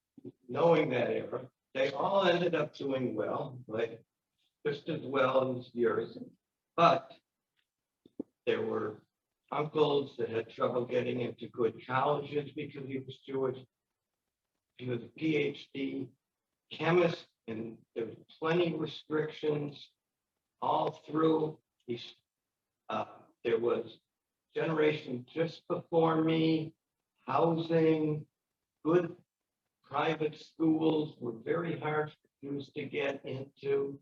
knowing that era. They all ended up doing well, like just as well as yours. But there were uncles that had trouble getting into good colleges because he was Jewish. He was a PhD chemist, and there was plenty of restrictions all through. There was generation just before me, housing, good private schools were very hard for Jews to get into.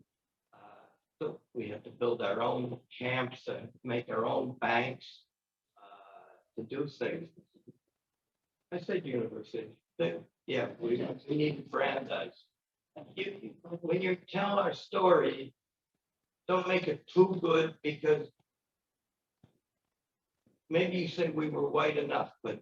So we had to build our own camps and make our own banks to do things. I said university. Yeah, we need Brandeis. When you tell our story, don't make it too good, because maybe you said we were white enough, but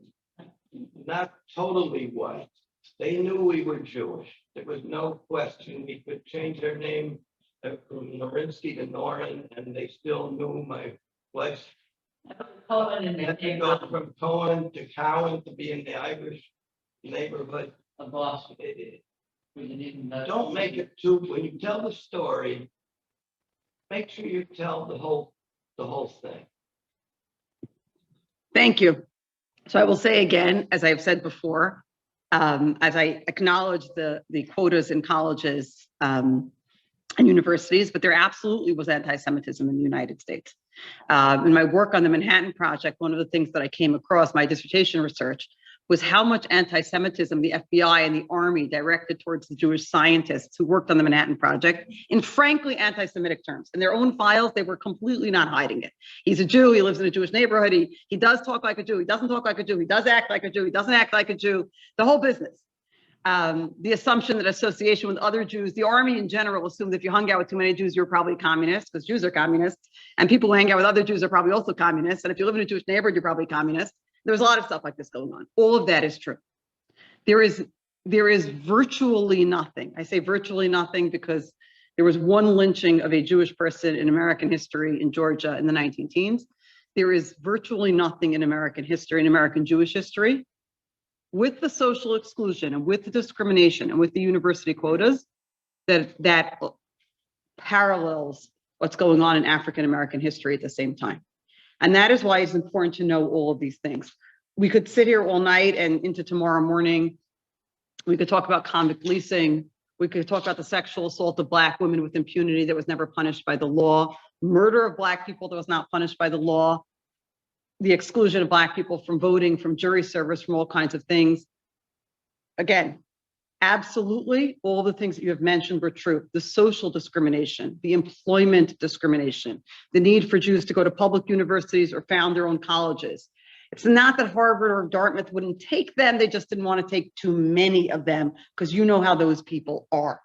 not totally white. They knew we were Jewish. There was no question. We could change our name from Norinsky to Norin, and they still knew my wife's. Had to go from Cohen to Cowan to be in the Irish neighborhood of Boston. Don't make it too, when you tell the story, make sure you tell the whole thing. Thank you. So I will say again, as I've said before, as I acknowledge the quotas in colleges and universities, but there absolutely was anti-Semitism in the United States. In my work on the Manhattan Project, one of the things that I came across, my dissertation research, was how much anti-Semitism the FBI and the Army directed towards the Jewish scientists who worked on the Manhattan Project in frankly anti-Semitic terms. In their own files, they were completely not hiding it. He's a Jew, he lives in a Jewish neighborhood, he does talk like a Jew, he doesn't talk like a Jew, he does act like a Jew, he doesn't act like a Jew, the whole business. The assumption that association with other Jews, the Army in general assumed if you hung out with too many Jews, you're probably communist, because Jews are communists, and people who hang out with other Jews are probably also communists, and if you live in a Jewish neighborhood, you're probably communist. There's a lot of stuff like this going on. All of that is true. There is virtually nothing. I say virtually nothing because there was one lynching of a Jewish person in American history in Georgia in the 19-teens. There is virtually nothing in American history, in American Jewish history, with the social exclusion and with the discrimination and with the university quotas that parallels what's going on in African American history at the same time. And that is why it's important to know all of these things. We could sit here all night and into tomorrow morning. We could talk about convict leasing. We could talk about the sexual assault of Black women with impunity that was never punished by the law, murder of Black people that was not punished by the law, the exclusion of Black people from voting, from jury service, from all kinds of things. Again, absolutely, all the things that you have mentioned were true. The social discrimination, the employment discrimination, the need for Jews to go to public universities or found their own colleges. It's not that Harvard or Dartmouth wouldn't take them, they just didn't want to take too many of them, because you know how those people are.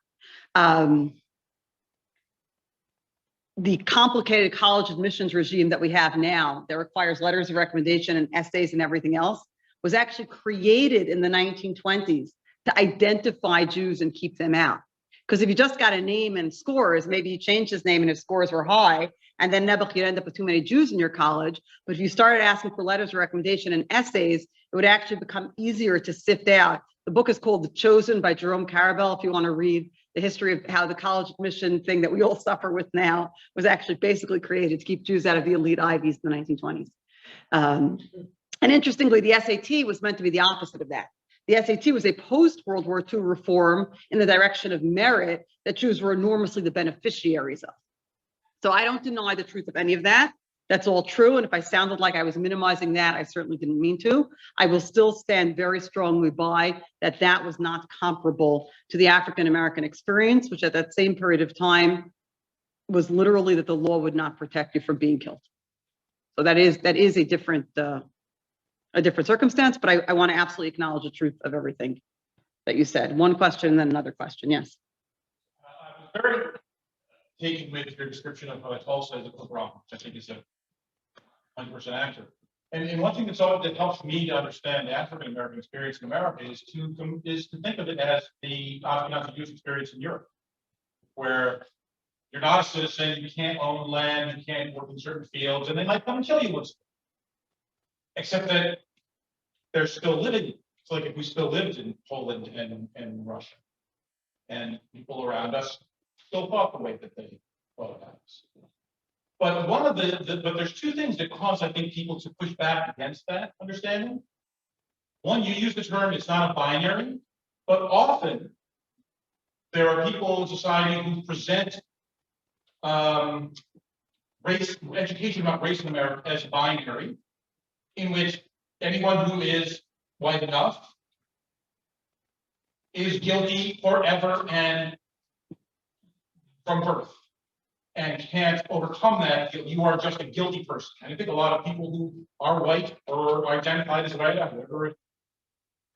The complicated college admissions regime that we have now that requires letters of recommendation and essays and everything else was actually created in the 1920s to identify Jews and keep them out. Because if you just got a name and scores, maybe you changed his name and his scores were high, and then you'd end up with too many Jews in your college. But if you started asking for letters of recommendation and essays, it would actually become easier to sift out. The book is called The Chosen by Jerome Carabel, if you want to read the history of how the college admission thing that we all suffer with now was actually basically created to keep Jews out of the elite Ivies in the 1920s. And interestingly, the SAT was meant to be the opposite of that. The SAT was a post-World War II reform in the direction of merit that Jews were enormously the beneficiaries of. So I don't deny the truth of any of that. That's all true. And if I sounded like I was minimizing that, I certainly didn't mean to. I will still stand very strongly by that that was not comparable to the African-American experience, which at that same period of time was literally that the law would not protect you from being killed. So that is a different circumstance, but I want to absolutely acknowledge the truth of everything that you said. One question and then another question. Yes. I was very taken with your description of Tulsa as a pogrom, which I think is a 100% accurate. And one thing that helps me to understand the African American experience in America is to think of it as the Ashkenazi Jewish experience in Europe, where you're not a citizen, you can't own land, you can't work in certain fields, and they might come and kill you once. Except that they're still living. It's like if we still lived in Poland and Russia, and people around us still thought the way that they thought about us. But one of but there's two things that cause, I think, people to push back against that understanding. One, you use the term, it's not a binary, but often there are people in society who present education about race in America as binary, in which anyone who is white enough is guilty forever and from birth, and can't overcome that. You are just a guilty person. And I think a lot of people who are white or identified as white or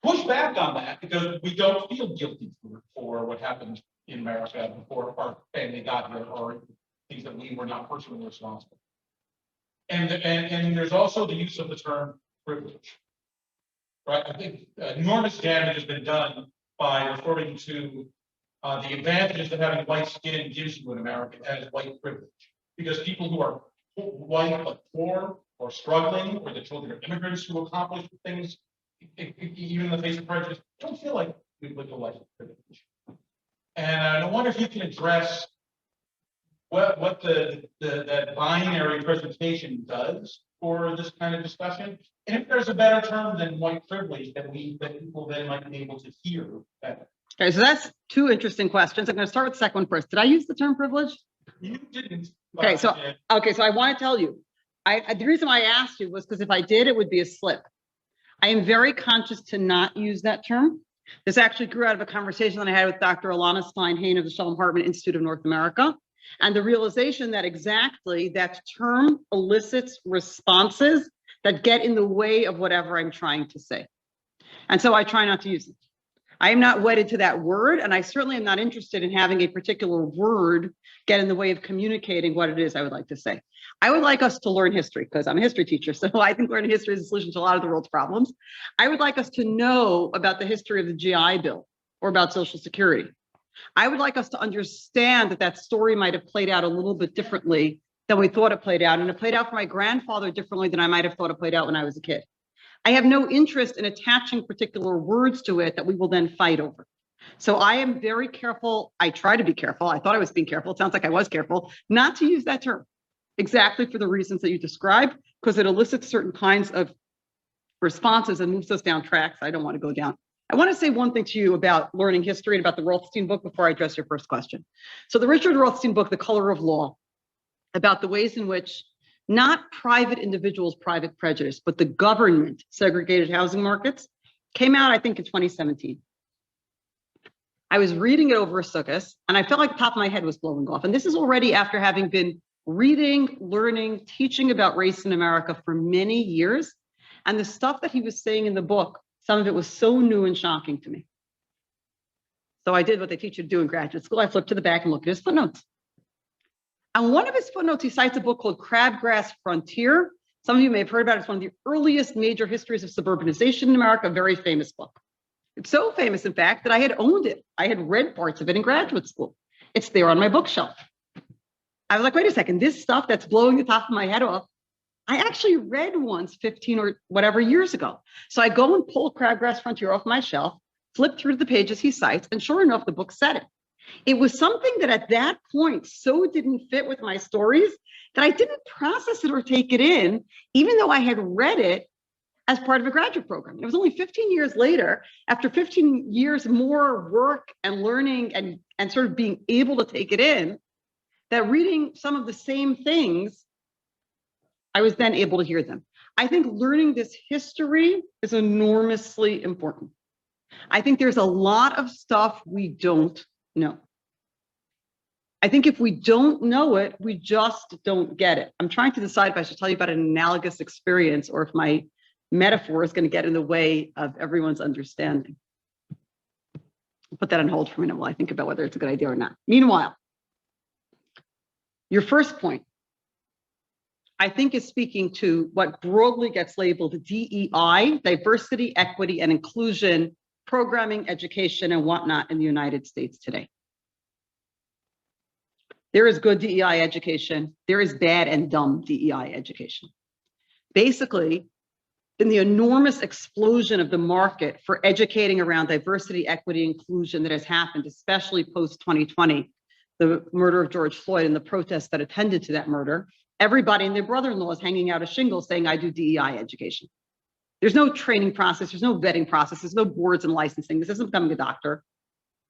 push back on that because we don't feel guilty for what happened in America before our family got here, or things that we were not personally responsible. And there's also the use of the term privilege, right? I think enormous damage has been done by referring to the advantages that having white skin gives you in America as white privilege. Because people who are white but poor or struggling, or the children of immigrants who accomplish things, even in the face of prejudice, don't feel like we live a life of privilege. And I wonder if you can address what that binary presentation does for this kind of discussion, and if there's a better term than white privilege that people then might be able to hear better. Okay, so that's two interesting questions. I'm going to start with the second one first. Did I use the term privilege? You didn't. Okay, so I want to tell you, the reason why I asked you was because if I did, it would be a slip. I am very conscious to not use that term. This actually grew out of a conversation that I had with Dr. Alana Stein-Hain of the Shalom Hartman Institute of North America, and the realization that exactly that term elicits responses that get in the way of whatever I'm trying to say. And so I try not to use it. I am not wedded to that word, and I certainly am not interested in having a particular word get in the way of communicating what it is I would like to say. I would like us to learn history because I'm a history teacher, so I think learning history is a solution to a lot of the world's problems. I would like us to know about the history of the GI Bill or about Social Security. I would like us to understand that story might have played out a little bit differently than we thought it played out, and it played out for my grandfather differently than I might have thought it played out when I was a kid. I have no interest in attaching particular words to it that we will then fight over. So I am very careful. I try to be careful. I thought I was being careful. It sounds like I was careful not to use that term exactly for the reasons that you described, because it elicits certain kinds of responses and moves us down tracks I don't want to go down. I want to say one thing to you about learning history and about the Rothstein book before I address your first question. So the Richard Rothstein book, The Color of Law, about the ways in which not private individuals' private prejudice, but the government segregated housing markets, came out, I think, in 2017. I was reading it over a sukkahs, and I felt like the top of my head was blowing off. And this is already after having been reading, learning, teaching about race in America for many years. And the stuff that he was saying in the book, some of it was so new and shocking to me. So I did what they teach you to do in graduate school. I flipped to the back and looked at his footnotes. On one of his footnotes, he cites a book called Crabgrass Frontier. Some of you may have heard about it. It's one of the earliest major histories of suburbanization in America, a very famous book. It's so famous, in fact, that I had owned it. I had read parts of it in graduate school. It's there on my bookshelf. I was like, wait a second, this stuff that's blowing the top of my head off, I actually read once 15 or whatever years ago. So I go and pull Crabgrass Frontier off my shelf, flip through the pages he cites, and sure enough, the book said it. It was something that at that point so didn't fit with my stories that I didn't process it or take it in, even though I had read it as part of a graduate program. It was only 15 years later, after 15 years more work and learning and sort of being able to take it in, that reading some of the same things I was then able to hear them. I think learning this history is enormously important. I think there's a lot of stuff we don't know. I think if we don't know it, we just don't get it. I'm trying to decide if I should tell you about an analogous experience or if my metaphor is going to get in the way of everyone's understanding. I'll put that on hold for a minute while I think about whether it's a good idea or not. Meanwhile, your first point, I think, is speaking to what broadly gets labeled DEI, diversity, equity, and inclusion, programming, education, and whatnot in the United States today. There is good DEI education. There is bad and dumb DEI education. Basically, in the enormous explosion of the market for educating around diversity, equity, inclusion that has happened, especially post-2020, the murder of George Floyd and the protests that attended to that murder, everybody and their brother-in-law is hanging out a shingle saying, I do DEI education. There's no training process. There's no vetting process. There's no boards and licensing. This isn't becoming a doctor.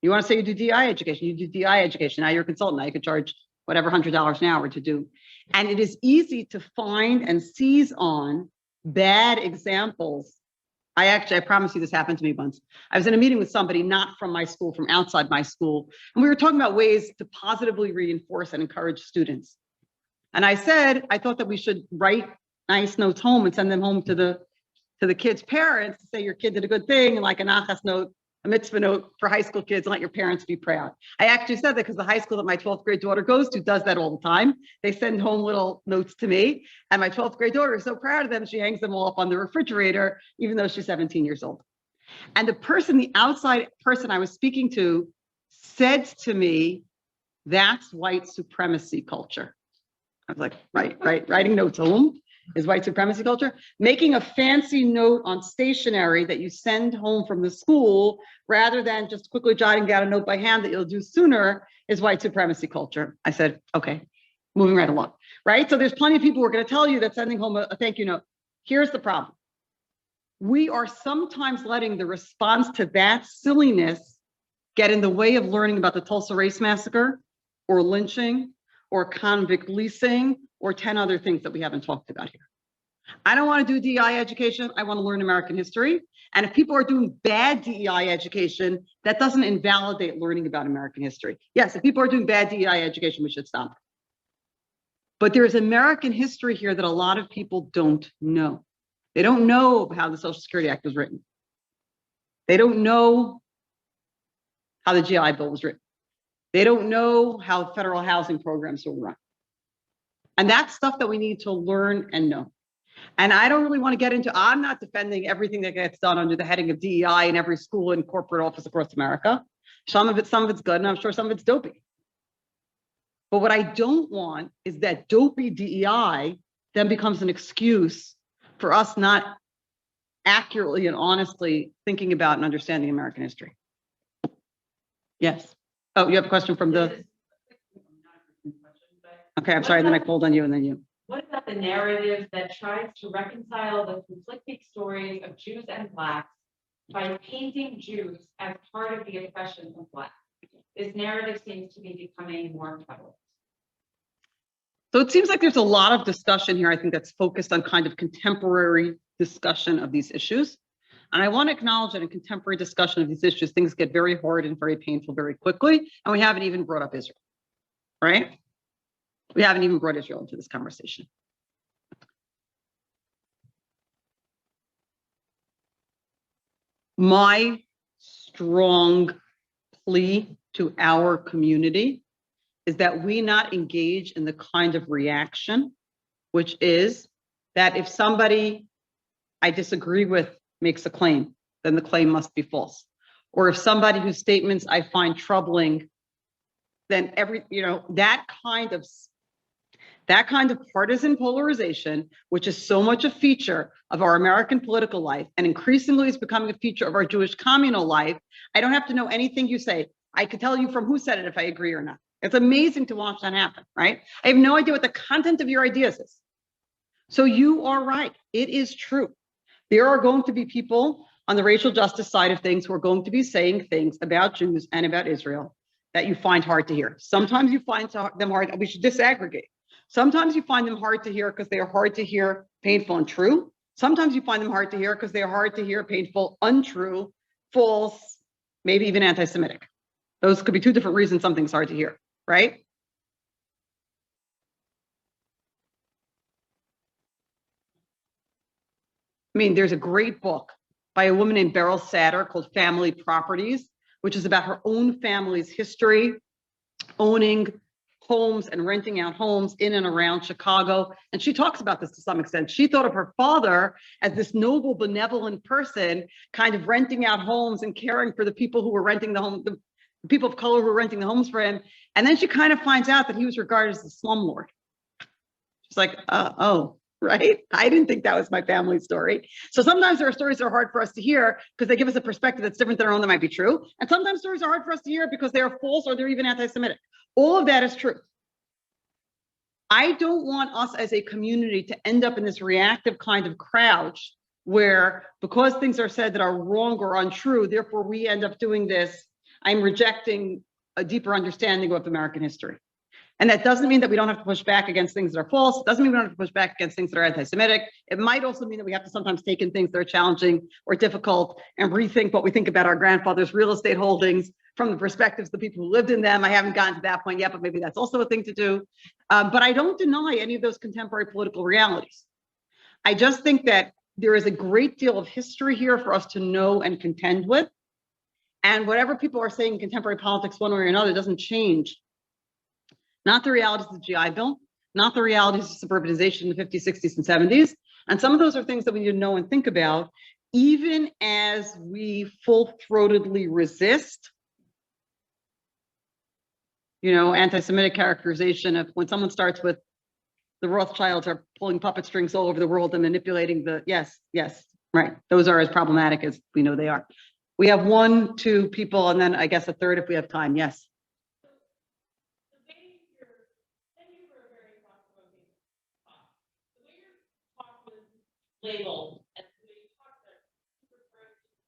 You want to say you do DEI education, you do DEI education. Now you're a consultant. Now you can charge whatever $100 an hour to do. And it is easy to find and seize on bad examples. I promise you this happened to me once. I was in a meeting with somebody not from my school, from outside my school. And we were talking about ways to positively reinforce and encourage students. And I said, I thought that we should write nice notes home and send them home to the kids' parents to say your kid did a good thing, and like an achas note, a mitzvah note for high school kids, and let your parents be proud. I actually said that because the high school that my 12th grade daughter goes to does that all the time. They send home little notes to me, and my 12th grade daughter is so proud of them, she hangs them all up on the refrigerator, even though she's 17 years old. And the outside person I was speaking to said to me, that's white supremacy culture. I was like, right, writing notes home is white supremacy culture. Making a fancy note on stationery that you send home from the school rather than just quickly jotting down a note by hand that you'll do sooner is white supremacy culture. I said, okay, moving right along, right? So there's plenty of people who are going to tell you that sending home a thank you note. Here's the problem. We are sometimes letting the response to that silliness get in the way of learning about the Tulsa race massacre or lynching or convict leasing, or 10 other things that we haven't talked about here. I don't want to do DEI education. I want to learn American history. And if people are doing bad DEI education, that doesn't invalidate learning about American history. Yes, if people are doing bad DEI education, we should stop. But there is American history here that a lot of people don't know. They don't know how the Social Security Act was written. They don't know how the GI Bill was written. They don't know how federal housing programs were run. And that's stuff that we need to learn and know. And I don't really want to get into, I'm not defending everything that gets done under the heading of DEI in every school and corporate office across America. Some of it's good, and I'm sure some of it's dopey. But what I don't want is that dopey DEI then becomes an excuse for us not accurately and honestly thinking about and understanding American history. Yes. Oh, you have a question from the... Okay, I'm sorry, then I pulled on you and then you. What about the narrative that tries to reconcile the conflicting stories of Jews and Blacks by painting Jews as part of the oppression of Blacks? This narrative seems to be becoming more prevalent. So it seems like there's a lot of discussion here, I think, that's focused on kind of contemporary discussion of these issues. And I want to acknowledge that in contemporary discussion of these issues, things get very hard and very painful very quickly. And we haven't even brought up Israel, right? We haven't even brought Israel into this conversation. My strong plea to our community is that we not engage in the kind of reaction, which is that if somebody I disagree with makes a claim, then the claim must be false. Or if somebody whose statements I find troubling, then that kind of partisan polarization, which is so much a feature of our American political life and increasingly is becoming a feature of our Jewish communal life. I don't have to know anything you say. I could tell you from who said it if I agree or not. It's amazing to watch that happen, right? I have no idea what the content of your ideas is. So you are right. It is true. There are going to be people on the racial justice side of things who are going to be saying things about Jews and about Israel that you find hard to hear. Sometimes you find them hard. We should disaggregate. Sometimes you find them hard to hear because they are hard to hear, painful, and true. Sometimes you find them hard to hear because they are hard to hear, painful, untrue, false, maybe even anti-Semitic. Those could be two different reasons something's hard to hear, right? I mean, there's a great book by a woman named Beryl Satter called Family Properties, which is about her own family's history, owning homes and renting out homes in and around Chicago. And she talks about this to some extent. She thought of her father as this noble, benevolent person, kind of renting out homes and caring for the people who were renting the home, the people of color who were renting the homes for him. And then she kind of finds out that he was regarded as the slumlord. She's like, oh, right? I didn't think that was my family story. So sometimes there are stories that are hard for us to hear because they give us a perspective that's different than our own that might be true. And sometimes stories are hard for us to hear because they are false or they're even anti-Semitic. All of that is true. I don't want us as a community to end up in this reactive kind of crouch where because things are said that are wrong or untrue, therefore we end up doing this. I'm rejecting a deeper understanding of American history. And that doesn't mean that we don't have to push back against things that are false. It doesn't mean we don't have to push back against things that are anti-Semitic. It might also mean that we have to sometimes take in things that are challenging or difficult and rethink what we think about our grandfather's real estate holdings from the perspectives of the people who lived in them. I haven't gotten to that point yet, but maybe that's also a thing to do. But I don't deny any of those contemporary political realities. I just think that there is a great deal of history here for us to know and contend with. And whatever people are saying in contemporary politics, one way or another, doesn't change. Not the realities of the GI Bill, not the realities of suburbanization in the 50s, 60s, and 70s. And some of those are things that we need to know and think about, even as we full-throatedly resist, anti-Semitic characterization of when someone starts with the Rothschilds are pulling puppet strings all over the world and manipulating yes, right. Those are as problematic as we know they are. We have 1, 2 people, and then I guess a third if we have time. Yes. Labeled as the way you talk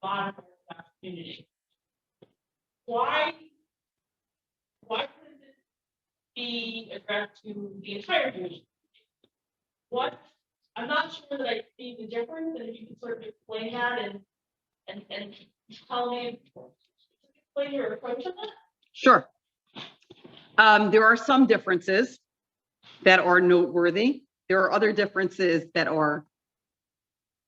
about modern Orthodox community. Why couldn't this be addressed to the entire community? I'm not sure that I see the difference, and if you could sort of explain that and tell me, explain your approach on that. Sure. There are some differences that are noteworthy. There are other differences that are.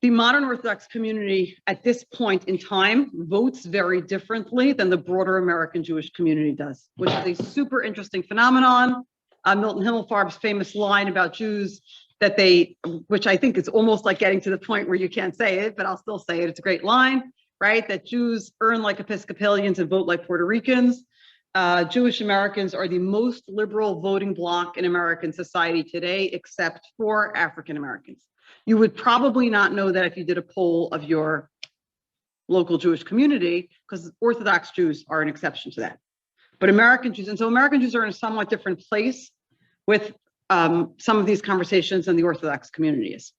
The modern Orthodox community at this point in time votes very differently than the broader American Jewish community does, which is a super interesting phenomenon. Milton Himmelfarb's famous line about Jews that which I think is almost like getting to the point where you can't say it, but I'll still say it. It's a great line, right? That Jews earn like Episcopalians and vote like Puerto Ricans. Jewish Americans are the most liberal voting bloc in American society today, except for African Americans. You would probably not know that if you did a poll of your local Jewish community, because Orthodox Jews are an exception to that. But American Jews, and so American Jews are in a somewhat different place with some of these conversations than the Orthodox community is.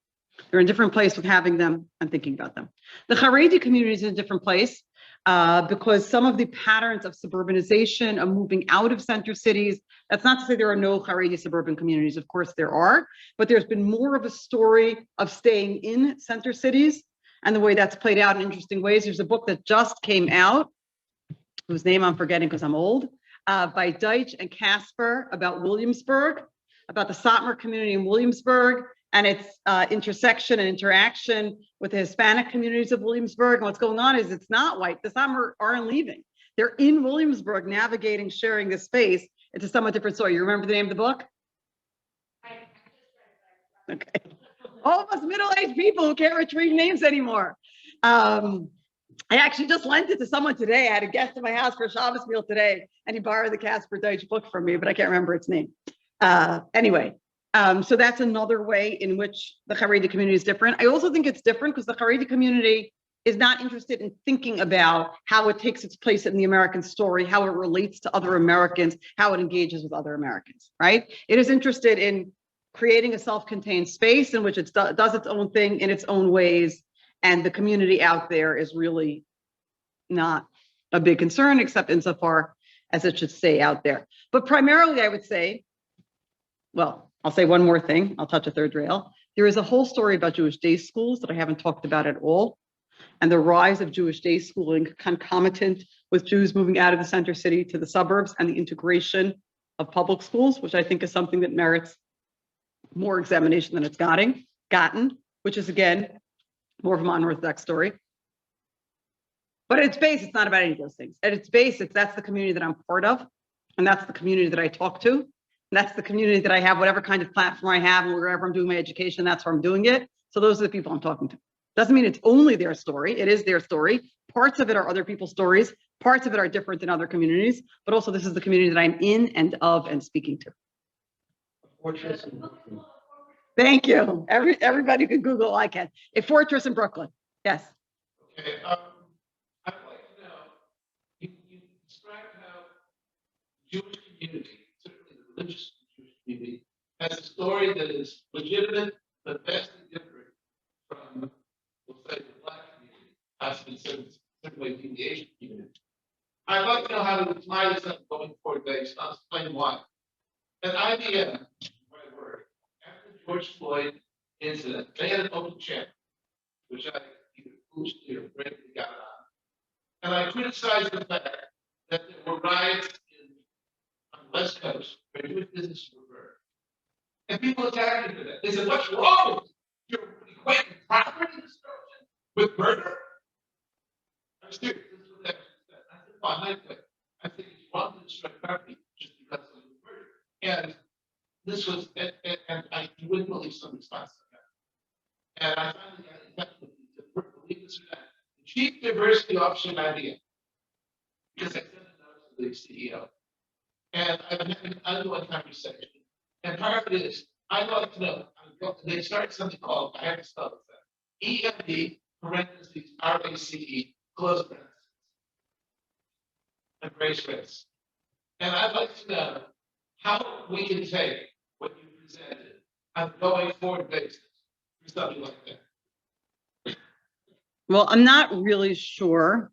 They're in a different place with having them and thinking about them. The Haredi community is in a different place because some of the patterns of suburbanization, of moving out of center cities, that's not to say there are no Haredi suburban communities, of course there are, but there's been more of a story of staying in center cities and the way that's played out in interesting ways. There's a book that just came out, whose name I'm forgetting because I'm old, by Deitch and Casper about Williamsburg, about the Satmar community in Williamsburg, and its intersection and interaction with the Hispanic communities of Williamsburg. And what's going on is it's not white. The Satmar aren't leaving. They're in Williamsburg, navigating, sharing this space. It's a somewhat different story. You remember the name of the book? Okay. All of us middle-aged people who can't retrieve names anymore. I actually just lent it to someone today. I had a guest at my house for a Shabbos meal today, and he borrowed the Casper Deitch book from me, but I can't remember its name. Anyway. So that's another way in which the Haredi community is different. I also think it's different because the Haredi community is not interested in thinking about how it takes its place in the American story, how it relates to other Americans, how it engages with other Americans, right? It is interested in creating a self-contained space in which it does its own thing in its own ways, and the community out there is really not a big concern, except insofar as it should stay out there. But primarily, I would say, well, I'll say one more thing. I'll touch a third rail. There is a whole story about Jewish day schools that I haven't talked about at all, and the rise of Jewish day schooling concomitant with Jews moving out of the center city to the suburbs and the integration of public schools, which I think is something that merits more examination than it's gotten, which is again, more of a modern Orthodox story. But at its base, it's not about any of those things. At its base, that's the community that I'm part of, and that's the community that I talk to, and that's the community that I have, whatever kind of platform I have, and wherever I'm doing my education, that's where I'm doing it. So those are the people I'm talking to. Doesn't mean it's only their story. It is their story. Parts of it are other people's stories. Parts of it are different than other communities, but also this is the community that I'm in and of and speaking to. Thank you. Everybody can Google, I can. A fortress in Brooklyn. Yes. Okay, I'd like to know, you described how Jewish community, certainly the religious Jewish community, has a story that is legitimate but vastly different from, we'll say, the Black community, possibly certainly the Asian community. I'd like to know how to apply this on going forward based. I'll explain why. At IBM, where I work, after the George Floyd incident, they had an open channel, which I either boosted or greatly got on. And I criticized the fact that there were riots on the West Coast where Jewish businesses were burned. And people attacked me for that. They said, "What's wrong with you? You're equating property destruction with murder?" I'm serious. This is what they said. I said, "Oh, I like that. I think it's wrong to destroy property just because of murder." And this was, and you wouldn't believe some response to that. And I finally got in touch with the believe this or not, the chief diversity officer at IBM, because I sent a note to the CEO. And I've been having an ongoing conversation. And part of it is, I'd like to know, they started something called, I have to spell it out, EMD, parentheses, RACE, close parentheses, embrace race. And I'd like to know how we can take what you presented on a going forward basis for something like that. Well, I'm not really sure.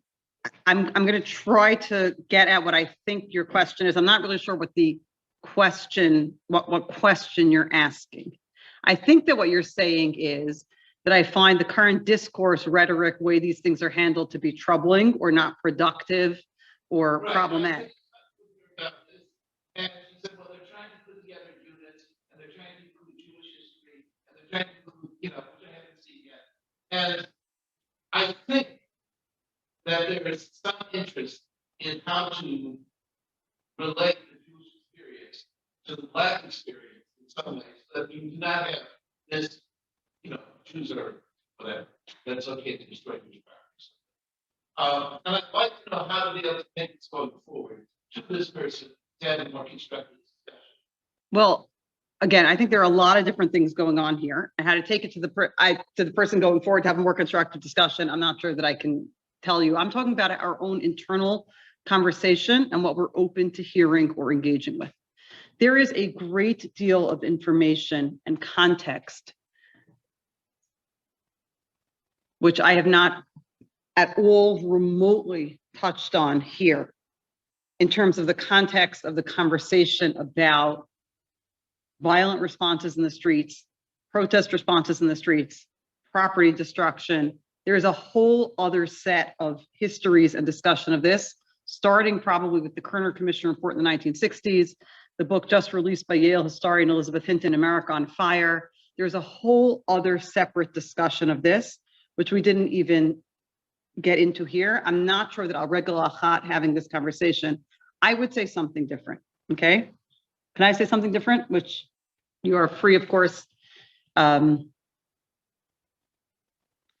I'm going to try to get at what I think your question is. I'm not really sure what the question, what question you're asking. I think that what you're saying is that I find the current discourse, rhetoric, way these things are handled to be troubling or not productive or problematic. And she said, well, they're trying to put together units and they're trying to include Jewish history and they're trying to include, which I haven't seen yet. And I think that there is some interest in how to relate the Jewish experience to the Black experience in some ways, so that you do not have this, Jews are whatever, that's okay to destroy Jewish practice. And I'd like to know how to be able to take this going forward to this person to have a more constructive discussion. Well, again, I think there are a lot of different things going on here. And how to take it to the person going forward to have a more constructive discussion, I'm not sure that I can tell you. I'm talking about our own internal conversation and what we're open to hearing or engaging with. There is a great deal of information and context, which I have not at all remotely touched on here in terms of the context of the conversation about violent responses in the streets, protest responses in the streets, property destruction. There's a whole other set of histories and discussion of this, starting probably with the Kerner Commission report in the 1960s, the book just released by Yale historian Elizabeth Hinton, America on Fire. There's a whole other separate discussion of this, which we didn't even get into here. I'm not sure that I'll regular hot having this conversation. I would say something different, okay? Can I say something different? Which you are free, of course, to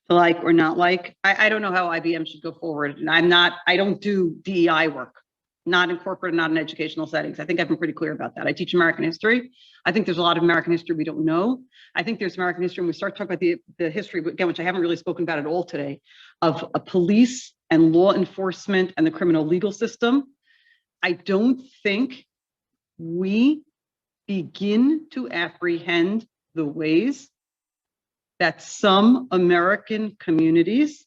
like or not like. I don't know how IBM should go forward. And I don't do DEI work, not in corporate, not in educational settings. I think I've been pretty clear about that. I teach American history. I think there's a lot of American history we don't know. I think there's American history, and we start talking about the history, again, which I haven't really spoken about at all today, of a police and law enforcement and the criminal legal system. I don't think we begin to apprehend the ways that some American communities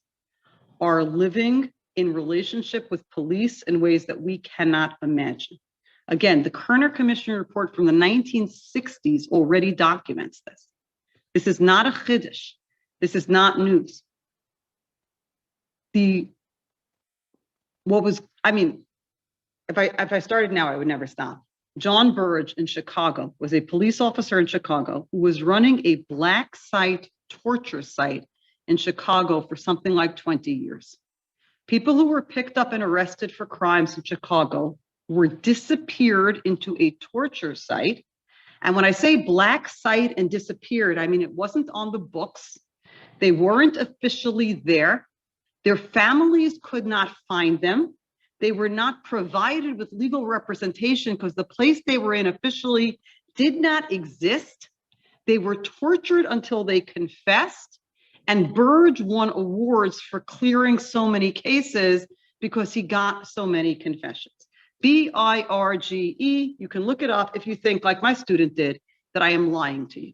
are living in relationship with police in ways that we cannot imagine. Again, the Kerner Commission report from the 1960s already documents this. This is not a chiddush. This is not news. If I started now, I would never stop. John Burge in Chicago was a police officer in Chicago who was running a black site torture site in Chicago for something like 20 years. People who were picked up and arrested for crimes in Chicago were disappeared into a torture site. And when I say black site and disappeared, I mean, it wasn't on the books. They weren't officially there. Their families could not find them. They were not provided with legal representation because the place they were in officially did not exist. They were tortured until they confessed. And Burge won awards for clearing so many cases because he got so many confessions. B-I-R-G-E, you can look it up if you think, like my student did, that I am lying to you.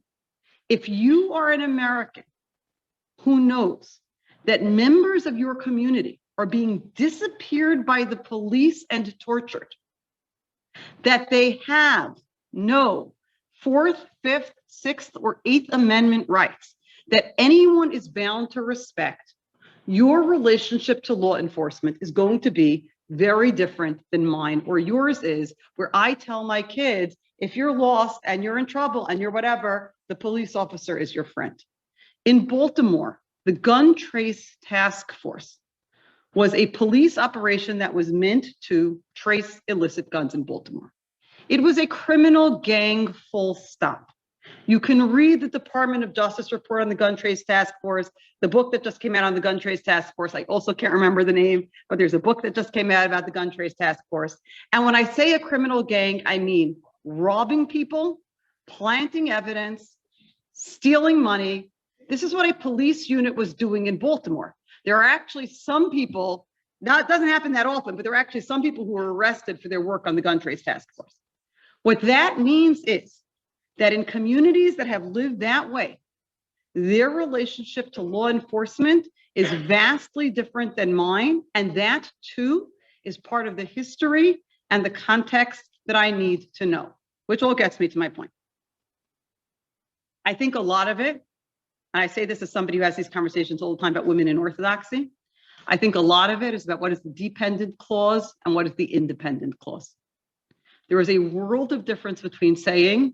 If you are an American who knows that members of your community are being disappeared by the police and tortured, that they have no 4th, 5th, 6th, or 8th Amendment rights, that anyone is bound to respect, your relationship to law enforcement is going to be very different than mine or yours is, where I tell my kids, if you're lost and you're in trouble and you're whatever, the police officer is your friend. In Baltimore, the Gun Trace Task Force was a police operation that was meant to trace illicit guns in Baltimore. It was a criminal gang, full stop. You can read the Department of Justice report on the Gun Trace Task Force, the book that just came out on the Gun Trace Task Force. I also can't remember the name, but there's a book that just came out about the Gun Trace Task Force. And when I say a criminal gang, I mean robbing people, planting evidence, stealing money. This is what a police unit was doing in Baltimore. There are actually some people, now it doesn't happen that often, but there are actually some people who were arrested for their work on the Gun Trace Task Force. What that means is that in communities that have lived that way, their relationship to law enforcement is vastly different than mine. And that too is part of the history and the context that I need to know, which all gets me to my point. I think a lot of it, and I say this as somebody who has these conversations all the time about women in Orthodoxy, I think a lot of it is about what is the dependent clause and what is the independent clause. There is a world of difference between saying,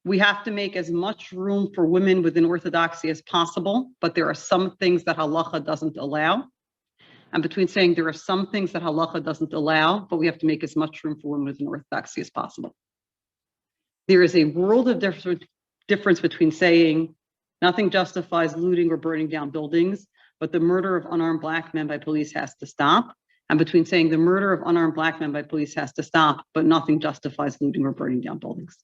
we have to make as much room for women within Orthodoxy as possible, but there are some things that halacha doesn't allow. And between saying there are some things that halacha doesn't allow, but we have to make as much room for women within Orthodoxy as possible. There is a world of difference between saying nothing justifies looting or burning down buildings, but the murder of unarmed Black men by police has to stop. And between saying the murder of unarmed Black men by police has to stop, but nothing justifies looting or burning down buildings.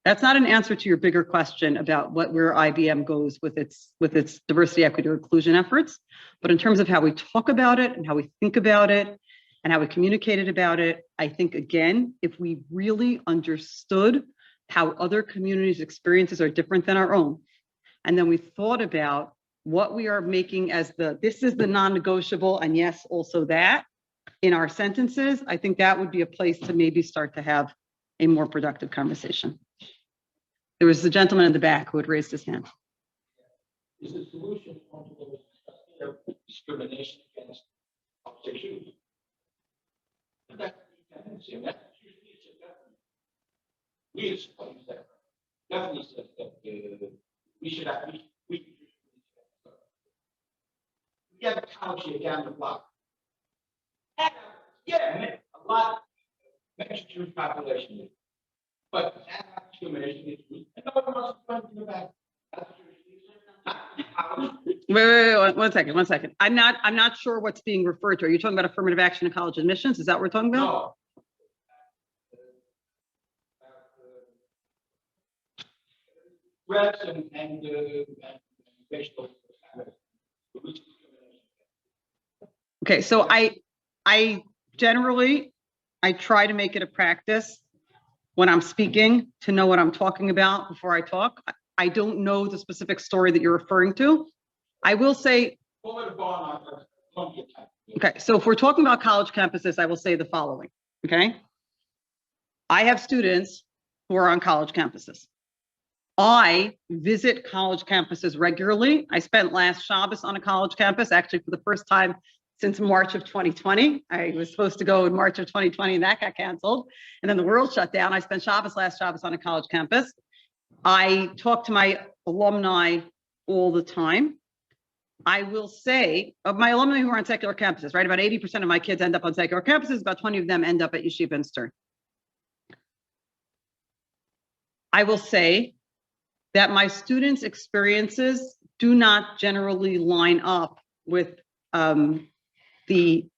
That's not an answer to your bigger question about where IBM goes with its diversity, equity, or inclusion efforts. But in terms of how we talk about it and how we think about it and how we communicated about it, I think, again, if we really understood how other communities' experiences are different than our own, and then we thought about what we are making as this is the non-negotiable, and yes, also that, in our sentences, I think that would be a place to maybe start to have a more productive conversation. There was the gentleman in the back who had raised his hand. Is the solution discrimination against Jews? That's dependency, and that's usually we as Jews that definitely says that we should have we have a college here down the block. And, yeah, a lot mixed Jewish population, but that discrimination is weak. And no one wants to point to the back. Wait, one second. I'm not sure what's being referred to. Are you talking about affirmative action in college admissions? Is that what we're talking about? No. Reps and racial. Okay, so I generally try to make it a practice when I'm speaking to know what I'm talking about before I talk. I don't know the specific story that you're referring to. I will say, Okay, so if we're talking about college campuses, I will say the following, okay? I have students who are on college campuses. I visit college campuses regularly. I spent last Shabbos on a college campus, actually for the first time since March of 2020. I was supposed to go in March of 2020 and that got canceled. And then the world shut down. I spent last Shabbos on a college campus. I talk to my alumni all the time. I will say, of my alumni who are on secular campuses, right? About 80% of my kids end up on secular campuses, about 20 of them end up at Yeshiva and Stern. I will say that my students' experiences do not generally line up with the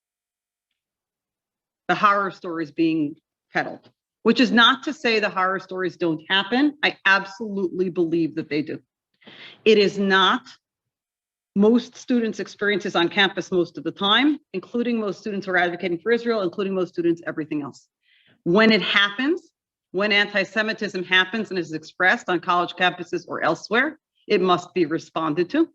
horror stories being peddled, which is not to say the horror stories don't happen. I absolutely believe that they do. It is not most students' experiences on campus most of the time, including most students who are advocating for Israel, including most students, everything else. When it happens, when anti-Semitism happens and is expressed on college campuses or elsewhere, it must be responded to.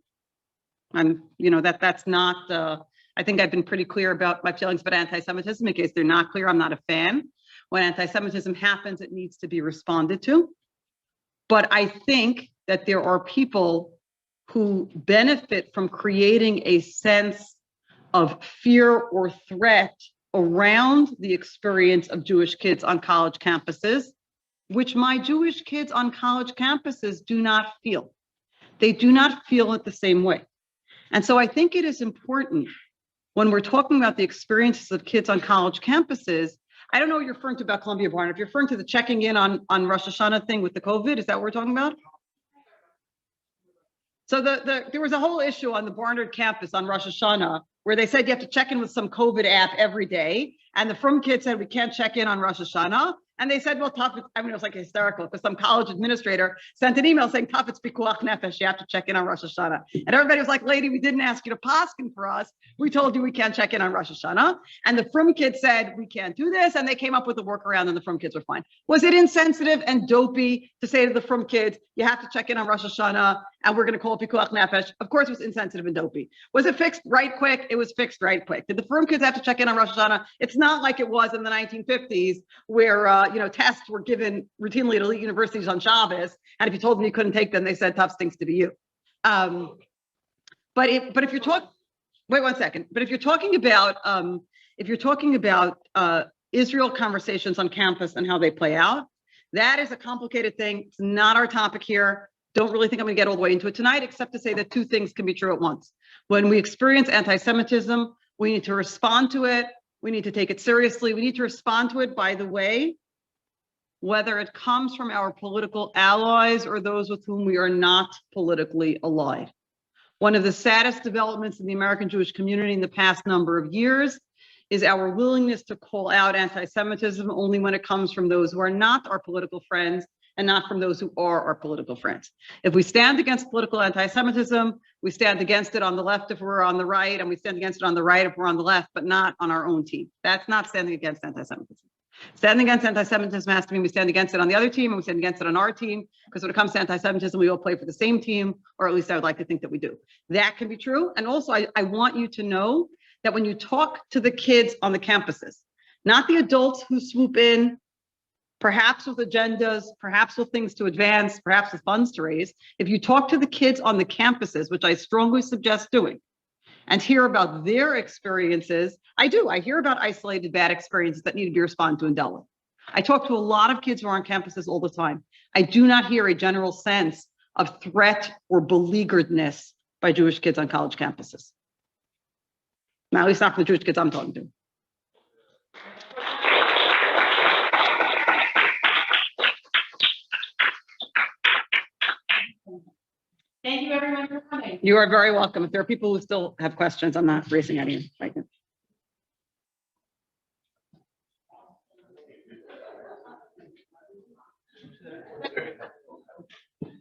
That's not, I think I've been pretty clear about my feelings about anti-Semitism. In case they're not clear, I'm not a fan. When anti-Semitism happens, it needs to be responded to. But I think that there are people who benefit from creating a sense of fear or threat around the experience of Jewish kids on college campuses, which my Jewish kids on college campuses do not feel. They do not feel it the same way. And so I think it is important when we're talking about the experiences of kids on college campuses. I don't know what you're referring to about Columbia Barn. If you're referring to the checking in on Rosh Hashanah thing with the COVID, is that what we're talking about? So there was a whole issue on the Barnard campus on Rosh Hashanah where they said you have to check in with some COVID app every day. And the Frum kids said, we can't check in on Rosh Hashanah. And they said, well, tough. I mean, it was like hysterical because some college administrator sent an email saying, tough, it's pikuach nefesh. You have to check in on Rosh Hashanah. And everybody was like, lady, we didn't ask you to paskin for us. We told you we can't check in on Rosh Hashanah. And the Frum kids said, we can't do this. And they came up with a workaround and the Frum kids were fine. Was it insensitive and dopey to say to the Frum kids, you have to check in on Rosh Hashanah and we're going to call it pikuach nefesh? Of course, it was insensitive and dopey. Was it fixed right quick? It was fixed right quick. Did the Frum kids have to check in on Rosh Hashanah? It's not like it was in the 1950s where, tests were given routinely at elite universities on Shabbos. And if you told them you couldn't take them, they said tough stinks to be you. But if you're talking, wait 1 second. But if you're talking about, Israel conversations on campus and how they play out, that is a complicated thing. It's not our topic here. Don't really think I'm going to get all the way into it tonight, except to say that two things can be true at once. When we experience anti-Semitism, we need to respond to it. We need to take it seriously. We need to respond to it, by the way, whether it comes from our political allies or those with whom we are not politically allied. One of the saddest developments in the American Jewish community in the past number of years is our willingness to call out anti-Semitism only when it comes from those who are not our political friends and not from those who are our political friends. If we stand against political anti-Semitism, we stand against it on the left if we're on the right, and we stand against it on the right if we're on the left, but not on our own team. That's not standing against anti-Semitism. Standing against anti-Semitism has to mean we stand against it on the other team and we stand against it on our team, because when it comes to anti-Semitism, we all play for the same team, or at least I would like to think that we do. That can be true. And also, I want you to know that when you talk to the kids on the campuses, not the adults who swoop in, perhaps with agendas, perhaps with things to advance, perhaps with funds to raise, if you talk to the kids on the campuses, which I strongly suggest doing, and hear about their experiences, I hear about isolated bad experiences that need to be responded to and dealt with. I talk to a lot of kids who are on campuses all the time. I do not hear a general sense of threat or beleagueredness by Jewish kids on college campuses. Now, at least not from the Jewish kids I'm talking to. Thank you, everyone, for coming. You are very welcome. If there are people who still have questions, I'm not raising any right now.